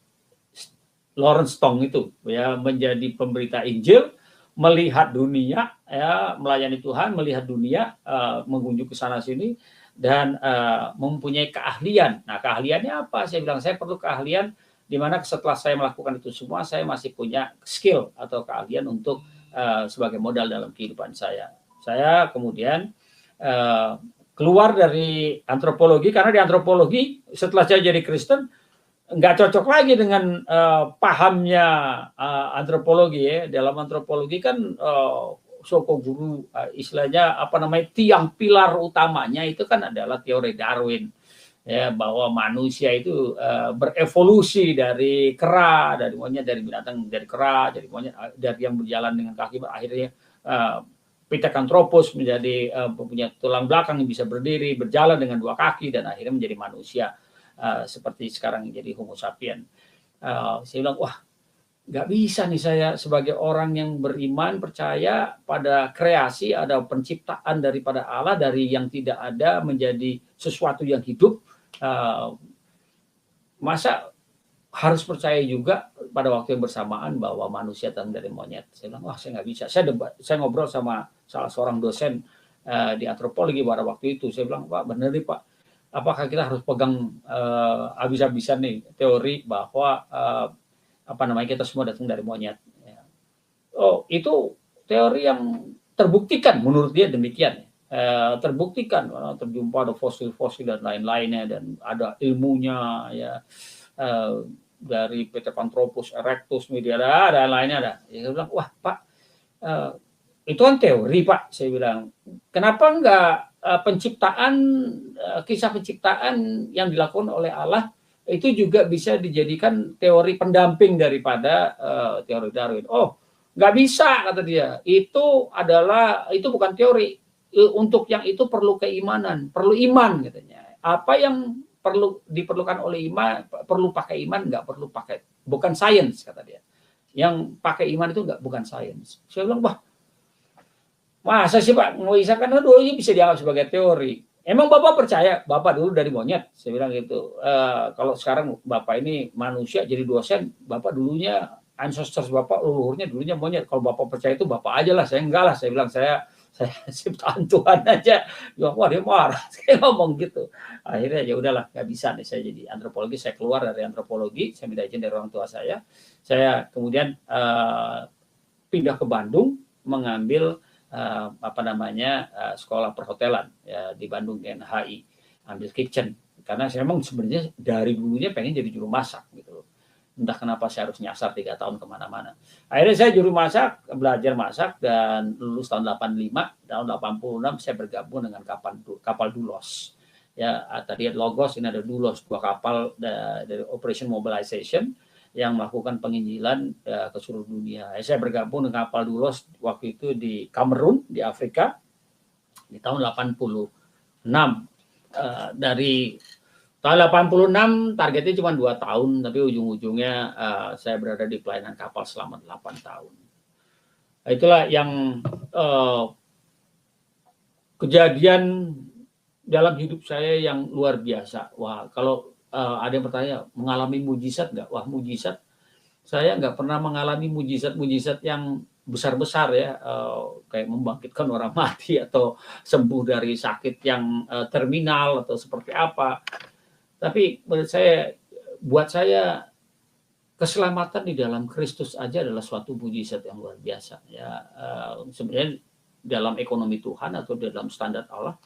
Lawrence Tong itu ya, menjadi pemberita Injil, melihat dunia ya, melayani Tuhan, melihat dunia, mengunjungi ke sana sini dan mempunyai keahlian. Nah, keahliannya apa? Saya bilang saya perlu keahlian di mana setelah saya melakukan itu semua saya masih punya skill atau keahlian untuk sebagai modal dalam kehidupan saya. Saya kemudian keluar dari antropologi karena di antropologi setelah saya jadi Kristen nggak cocok lagi dengan pahamnya antropologi ya. Dalam antropologi kan Soko guru istilahnya tiang pilar utamanya itu kan adalah teori Darwin ya, bahwa manusia itu berevolusi dari kera, dari monyet, dari binatang, dari kera, dari monyet, dari yang berjalan dengan kaki akhirnya Pithecanthropus menjadi punya tulang belakang yang bisa berdiri, berjalan dengan dua kaki dan akhirnya menjadi manusia seperti sekarang jadi Homo sapien. Saya bilang wah, nggak bisa nih saya sebagai orang yang beriman percaya pada kreasi, ada penciptaan daripada Allah dari yang tidak ada menjadi sesuatu yang hidup. Masa harus percaya juga pada waktu yang bersamaan bahwa manusia datang dari monyet. Saya bilang wah, saya nggak bisa. Saya ngobrol sama salah seorang dosen di antropologi pada waktu itu. Saya bilang Pak, benar nih Pak, apakah kita harus pegang habis-habisan nih teori bahwa kita semua datang dari monyet. Oh, itu teori yang terbuktikan menurut dia demikian. Terbuktikan, terjumpa ada fosil-fosil dan lain-lainnya dan ada ilmunya ya, dari Pithecanthropus erectus, Mediana dan lainnya ada. Saya bilang wah Pak, itu kan teori Pak. Saya bilang kenapa enggak kisah penciptaan yang dilakukan oleh Allah itu juga bisa dijadikan teori pendamping daripada teori Darwin. Oh, nggak bisa kata dia. Itu bukan teori. Untuk yang itu perlu keimanan, perlu iman katanya. apa yang diperlukan oleh iman, perlu pakai iman, nggak perlu pakai, bukan sains kata dia. Yang pakai iman itu bukan sains. Saya bilang, wah, masa sih Pak, mengisahkan dulu bisa dianggap sebagai teori. Emang Bapak percaya? Bapak dulu dari monyet, saya bilang gitu. Kalau sekarang Bapak ini manusia jadi dosen, Bapak dulunya ancestors Bapak, leluhurnya dulunya monyet. Kalau Bapak percaya itu Bapak aja lah, saya enggak lah. Saya bilang saya ciptaan Tuhan aja. Ya, wah dia marah, saya ngomong gitu. Akhirnya ya udahlah, nggak bisa nih saya jadi antropologi. Saya keluar dari antropologi, saya minta izin dari orang tua saya. Saya kemudian pindah ke Bandung mengambil sekolah perhotelan ya, di Bandung NHI, ambil kitchen karena saya memang sebenarnya dari dulunya pengen jadi juru masak gitu loh. Entah kenapa saya harus nyasar 3 tahun kemana-mana. Akhirnya saya juru masak, belajar masak dan lulus tahun 85, tahun 86 saya bergabung dengan kapal Dulos. Ya, tadi Logos, ini ada Dulos, 2 kapal dari Operation Mobilization yang melakukan penginjilan ke seluruh dunia. Saya bergabung dengan kapal Dulos waktu itu di Kamerun, di Afrika, di tahun 86. Dari tahun 86 targetnya cuma 2 tahun, tapi ujung-ujungnya saya berada di pelayanan kapal selama 8 tahun. Itulah yang kejadian dalam hidup saya yang luar biasa. Wah, kalau ada yang bertanya, mengalami mujizat nggak? Wah, mujizat. Saya nggak pernah mengalami mujizat-mujizat yang besar-besar ya, kayak membangkitkan orang mati atau sembuh dari sakit yang terminal atau seperti apa. Tapi menurut saya, buat saya keselamatan di dalam Kristus aja adalah suatu mujizat yang luar biasa. Ya, sebenarnya dalam ekonomi Tuhan atau dalam standar Allah,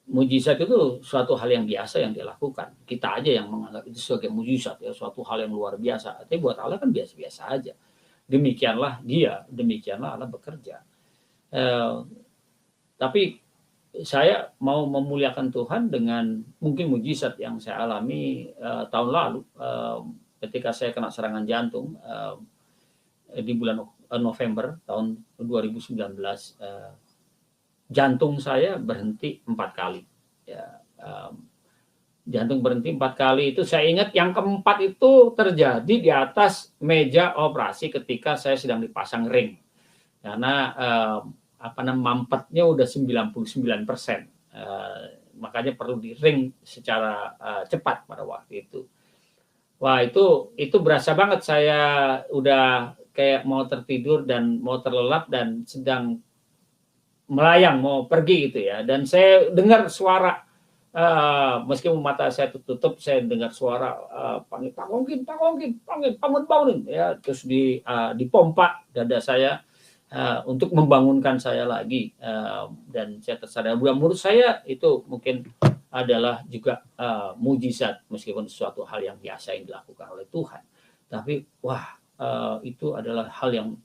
mujizat itu suatu hal yang biasa yang dilakukan. Kita aja yang menganggap itu sebagai mujizat, ya suatu hal yang luar biasa. Tapi buat Allah kan biasa-biasa aja. Demikianlah dia, demikianlah Allah bekerja. Tapi saya mau memuliakan Tuhan dengan mungkin mujizat yang saya alami tahun lalu ketika saya kena serangan jantung di bulan November tahun 2019. Jantung saya berhenti 4 kali. Ya, jantung berhenti 4 kali itu saya ingat yang keempat itu terjadi di atas meja operasi ketika saya sedang dipasang ring. Karena mampetnya udah 99%. Makanya perlu di ring secara cepat pada waktu itu. Wah, itu berasa banget saya udah kayak mau tertidur dan mau terlelap dan sedang melayang mau pergi gitu ya, dan saya dengar suara meskipun mata saya tutup saya dengar suara panggil Pak Kongkin, bangun ya, terus dipompa dada saya untuk membangunkan saya lagi, dan saya tersadar. Menurut saya itu mungkin adalah juga mujizat meskipun sesuatu hal yang biasa yang dilakukan oleh Tuhan, tapi wah itu adalah hal yang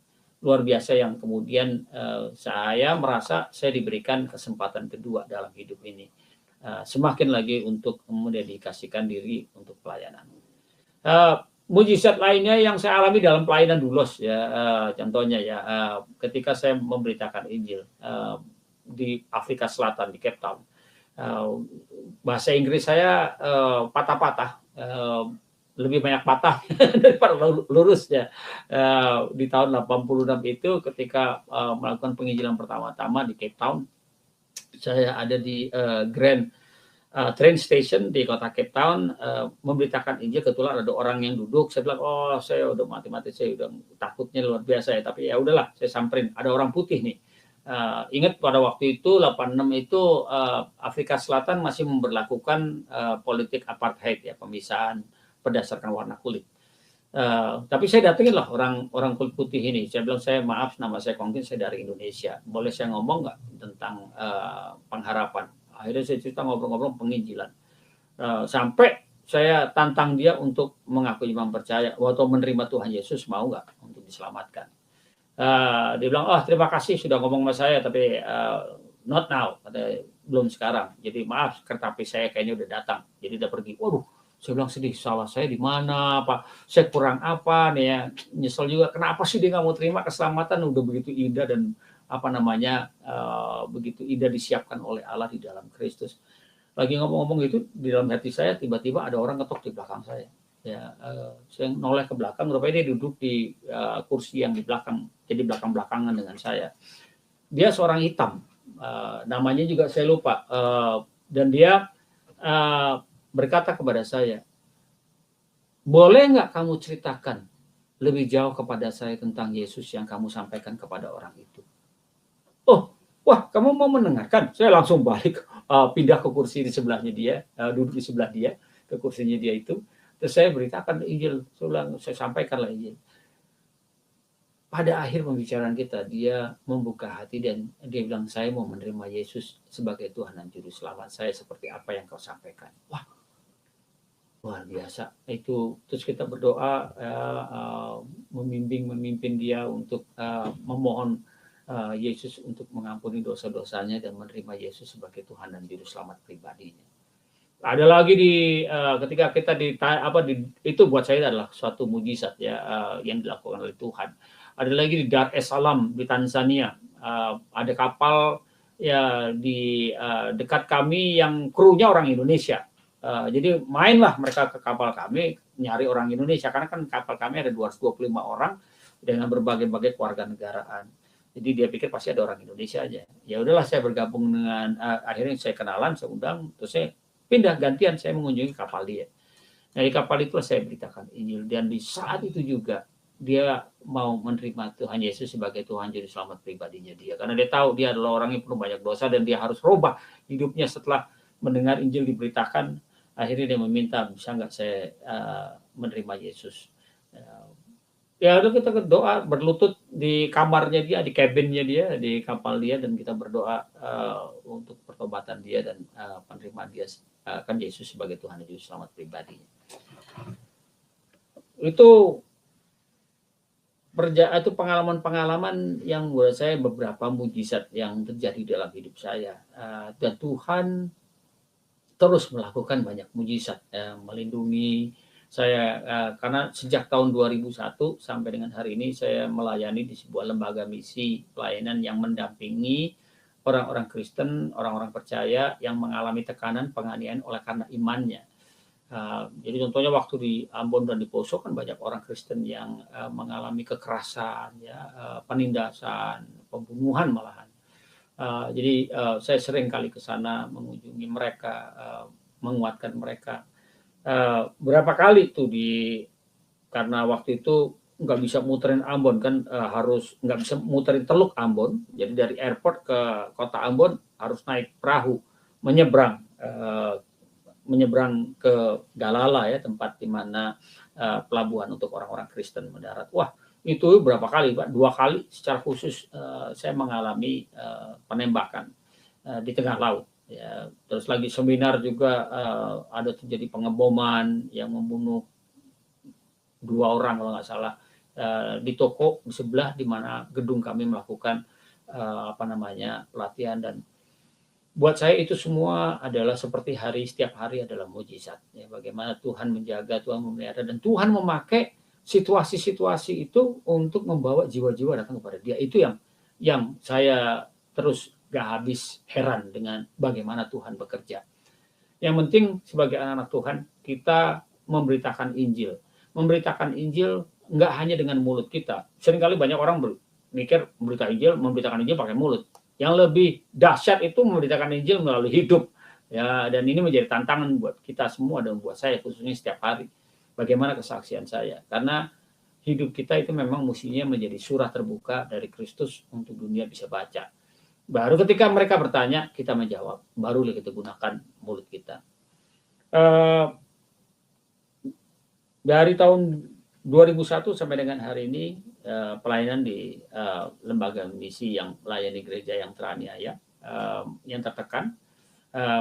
luar biasa yang kemudian saya merasa saya diberikan kesempatan kedua dalam hidup ini. Semakin lagi untuk mendedikasikan diri untuk pelayanan. Mujizat lainnya yang saya alami dalam pelayanan Dulos ya, contohnya ya, ketika saya memberitakan Injil di Afrika Selatan, di Cape Town. Bahasa Inggris saya patah-patah, lebih banyak patah daripada lurus ya. Di tahun 86 itu ketika melakukan penginjilan pertama-tama di Cape Town, saya ada di Grand train station di kota Cape Town, memberitakan Injil. Kebetulan ada orang yang duduk, saya bilang, oh saya udah mati-mati, saya udah takutnya luar biasa ya, tapi ya udahlah, saya samperin, ada orang putih nih. Ingat pada waktu itu 86 itu Afrika Selatan masih memberlakukan politik apartheid ya, pemisahan berdasarkan warna kulit. Tapi saya datengin lah orang kulit putih ini. Saya bilang, saya maaf, nama saya Kongkin, saya dari Indonesia. Boleh saya ngomong nggak tentang pengharapan? Akhirnya saya cerita, ngobrol-ngobrol penginjilan. Sampai saya tantang dia untuk mengaku iman percaya atau menerima Tuhan Yesus, mau nggak untuk diselamatkan. Dia bilang, oh terima kasih sudah ngomong sama saya, tapi not now, belum sekarang. Jadi maaf, kereta saya kayaknya udah datang. Jadi udah pergi. Waduh, saya bilang sedih, salah saya di mana, apa saya kurang apa nih ya, nyesel juga, kenapa sih dia nggak mau terima keselamatan, udah begitu indah dan begitu indah disiapkan oleh Allah di dalam Kristus. lagi ngomong-ngomong gitu di dalam hati saya tiba-tiba ada orang ketok di belakang saya. Ya, saya noleh ke belakang, rupanya dia duduk di kursi yang di belakang, jadi belakang-belakangan dengan saya. Dia seorang hitam, namanya juga saya lupa, dan dia berkata kepada saya, boleh nggak kamu ceritakan lebih jauh kepada saya tentang Yesus yang kamu sampaikan kepada orang itu? Oh, wah, kamu mau mendengarkan? Saya langsung balik, pindah ke kursi di sebelahnya dia, duduk di sebelah dia, ke kursinya dia itu. Terus saya beritakan Injil, saya sampaikanlah Injil. Pada akhir pembicaraan kita, dia membuka hati dan dia bilang, saya mau menerima Yesus sebagai Tuhan dan Juru Selamat saya seperti apa yang kau sampaikan. Wah, luar biasa. Itu terus kita berdoa, memimpin dia untuk memohon Yesus untuk mengampuni dosa-dosanya dan menerima Yesus sebagai Tuhan dan Juru Selamat pribadinya. Ada lagi ketika kita itu buat saya adalah suatu mujizat ya, yang dilakukan oleh Tuhan. Ada lagi di Dar es Salaam di Tanzania, ada kapal ya di dekat kami yang krunya orang Indonesia. Jadi mainlah mereka ke kapal kami nyari orang Indonesia karena kan kapal kami ada 225 orang dengan berbagai-bagai kewarganegaraan. Jadi dia pikir pasti ada orang Indonesia aja. Ya udahlah saya bergabung dengan akhirnya saya kenalan, saya undang, terus saya pindah gantian saya mengunjungi kapal dia. Nah di kapal itulah saya beritakan Injil dan di saat itu juga dia mau menerima Tuhan Yesus sebagai Tuhan Juru Selamat pribadinya dia. Karena dia tahu dia adalah orang yang penuh banyak dosa dan dia harus rubah hidupnya setelah mendengar Injil diberitakan. Akhirnya dia meminta bisa nggak saya menerima Yesus. Ya udah kita berdoa berlutut di kamarnya dia, di cabinnya dia, di kapal dia dan kita berdoa untuk pertobatan dia dan penerimaan dia kan Yesus sebagai Tuhan dan Juru Selamat pribadinya. Itu pengalaman-pengalaman yang buat saya beberapa mujizat yang terjadi dalam hidup saya, dan Tuhan terus melakukan banyak mujizat, melindungi saya, karena sejak tahun 2001 sampai dengan hari ini saya melayani di sebuah lembaga misi pelayanan yang mendampingi orang-orang Kristen, orang-orang percaya yang mengalami tekanan penganiayaan oleh karena imannya. Jadi contohnya waktu di Ambon dan di Poso kan banyak orang Kristen yang mengalami kekerasan, ya, penindasan, pembunuhan malahan. Jadi saya sering kali ke sana mengunjungi mereka, menguatkan mereka. Berapa kali tuh karena waktu itu nggak bisa muterin Ambon kan, harus nggak bisa muterin Teluk Ambon, jadi dari airport ke kota Ambon harus naik perahu menyeberang ke Galala ya, tempat di mana pelabuhan untuk orang-orang Kristen mendarat. Wah, itu berapa kali Pak? 2 kali secara khusus saya mengalami penembakan di tengah laut. Ya, terus lagi seminar juga ada terjadi pengeboman yang membunuh 2 orang kalau nggak salah di toko di sebelah di mana gedung kami melakukan pelatihan dan buat saya itu semua adalah seperti setiap hari adalah mujizat. Ya, bagaimana Tuhan menjaga, Tuhan memelihara dan Tuhan memakai situasi-situasi itu untuk membawa jiwa-jiwa datang kepada Dia. Itu yang saya terus gak habis heran dengan bagaimana Tuhan bekerja. Yang penting sebagai anak-anak Tuhan, kita memberitakan Injil. Memberitakan Injil nggak hanya dengan mulut kita. Seringkali banyak orang mikir memberitakan Injil pakai mulut. Yang lebih dahsyat itu memberitakan Injil melalui hidup. Ya, dan ini menjadi tantangan buat kita semua dan buat saya khususnya setiap hari. Bagaimana kesaksian saya? Karena hidup kita itu memang mestinya menjadi surah terbuka dari Kristus untuk dunia bisa baca. Baru ketika mereka bertanya, kita menjawab. Baru kita gunakan mulut kita. Dari tahun 2001 sampai dengan hari ini, pelayanan di lembaga misi yang melayani gereja yang teraniaya, yang tertekan,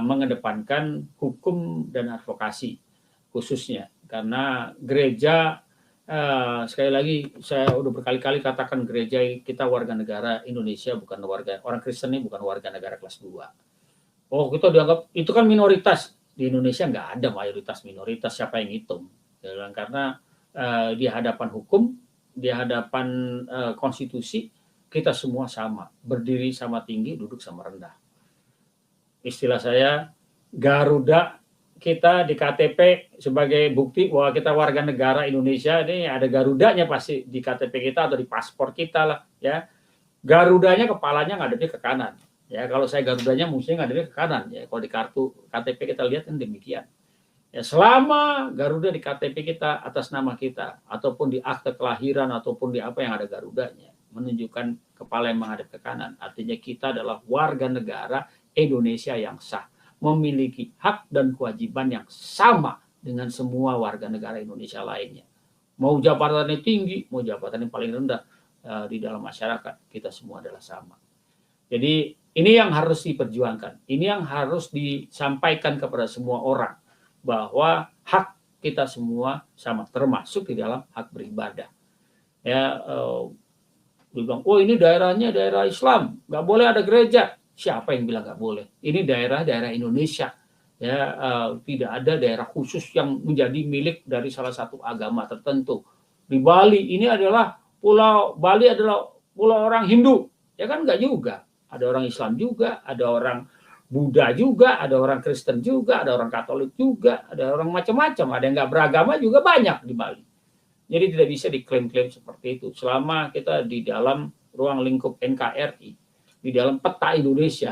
mengedepankan hukum dan advokasi khususnya. Karena gereja, sekali lagi saya udah berkali-kali katakan gereja kita warga negara Indonesia, bukan orang Kristen ini bukan warga negara kelas 2. Oh, kita dianggap itu kan minoritas. Di Indonesia nggak ada mayoritas minoritas, siapa yang hitung. Karena di hadapan hukum, di hadapan konstitusi, kita semua sama. Berdiri sama tinggi, duduk sama rendah. Istilah saya, Garuda kita di KTP sebagai bukti bahwa kita warga negara Indonesia, ini ada Garudanya pasti di KTP kita atau di paspor kita lah ya. Garudanya kepalanya ngadepnya ke kanan. Ya, kalau saya Garudanya mestinya ngadepnya ke kanan ya. Kalau di kartu KTP kita lihat kan demikian. Ya, selama Garuda di KTP kita atas nama kita ataupun di akte kelahiran ataupun di apa yang ada Garudanya menunjukkan kepala yang menghadap ke kanan, artinya kita adalah warga negara Indonesia yang sah, memiliki hak dan kewajiban yang sama dengan semua warga negara Indonesia lainnya. Mau jabatannya tinggi, mau jabatan yang paling rendah di dalam masyarakat, kita semua adalah sama. Jadi ini yang harus diperjuangkan, ini yang harus disampaikan kepada semua orang, bahwa hak kita semua sama, termasuk di dalam hak beribadah. Ya, bilang, oh ini daerahnya daerah Islam, nggak boleh ada gereja. Siapa yang bilang nggak boleh? Ini daerah-daerah Indonesia, ya tidak ada daerah khusus yang menjadi milik dari salah satu agama tertentu. Di Bali ini adalah Bali adalah pulau orang Hindu, ya kan nggak juga. Ada orang Islam juga, ada orang Buddha juga, ada orang Kristen juga, ada orang Katolik juga, ada orang macam-macam, ada yang nggak beragama juga banyak di Bali. Jadi tidak bisa diklaim-klaim seperti itu. Selama kita di dalam ruang lingkup NKRI, di dalam peta Indonesia,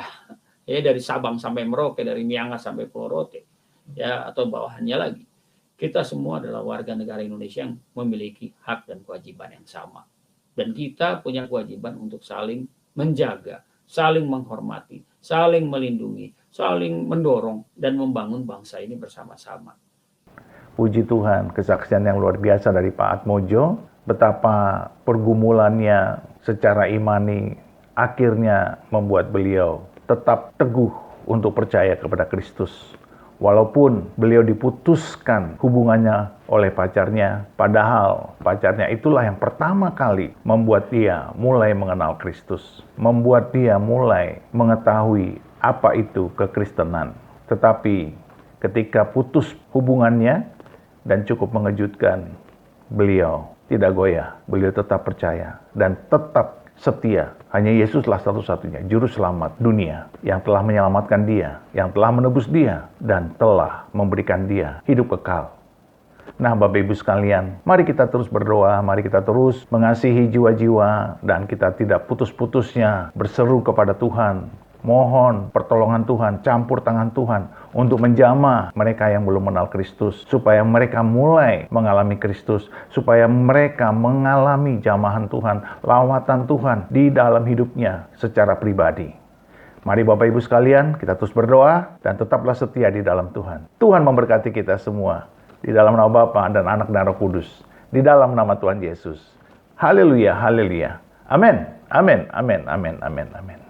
ya dari Sabang sampai Merauke, dari Miangas sampai Pulau Rote, ya atau bawahannya lagi, kita semua adalah warga negara Indonesia yang memiliki hak dan kewajiban yang sama, dan kita punya kewajiban untuk saling menjaga, saling menghormati, saling melindungi, saling mendorong dan membangun bangsa ini bersama-sama. Puji Tuhan, kesaksian yang luar biasa dari Pak Atmojo, betapa pergumulannya secara imani akhirnya membuat beliau tetap teguh untuk percaya kepada Kristus. Walaupun beliau diputuskan hubungannya oleh pacarnya, padahal pacarnya itulah yang pertama kali membuat dia mulai mengenal Kristus, membuat dia mulai mengetahui apa itu kekristenan. Tetapi ketika putus hubungannya, dan cukup mengejutkan, beliau tidak goyah, beliau tetap percaya dan tetap setia. Hanya Yesuslah satu-satunya juru selamat dunia yang telah menyelamatkan dia, yang telah menebus dia, dan telah memberikan dia hidup kekal. Nah, Bapak Ibu sekalian, mari kita terus berdoa, mari kita terus mengasihi jiwa-jiwa, dan kita tidak putus-putusnya berseru kepada Tuhan. Mohon pertolongan Tuhan, campur tangan Tuhan untuk menjamah mereka yang belum mengenal Kristus, supaya mereka mulai mengalami Kristus, supaya mereka mengalami jamahan Tuhan, lawatan Tuhan di dalam hidupnya secara pribadi. Mari Bapak Ibu sekalian, kita terus berdoa dan tetaplah setia di dalam Tuhan. Tuhan memberkati kita semua di dalam nama Bapa dan Anak dan Roh Kudus, di dalam nama Tuhan Yesus. Haleluya, haleluya. Amin, amin, amin, amin, amin, amin.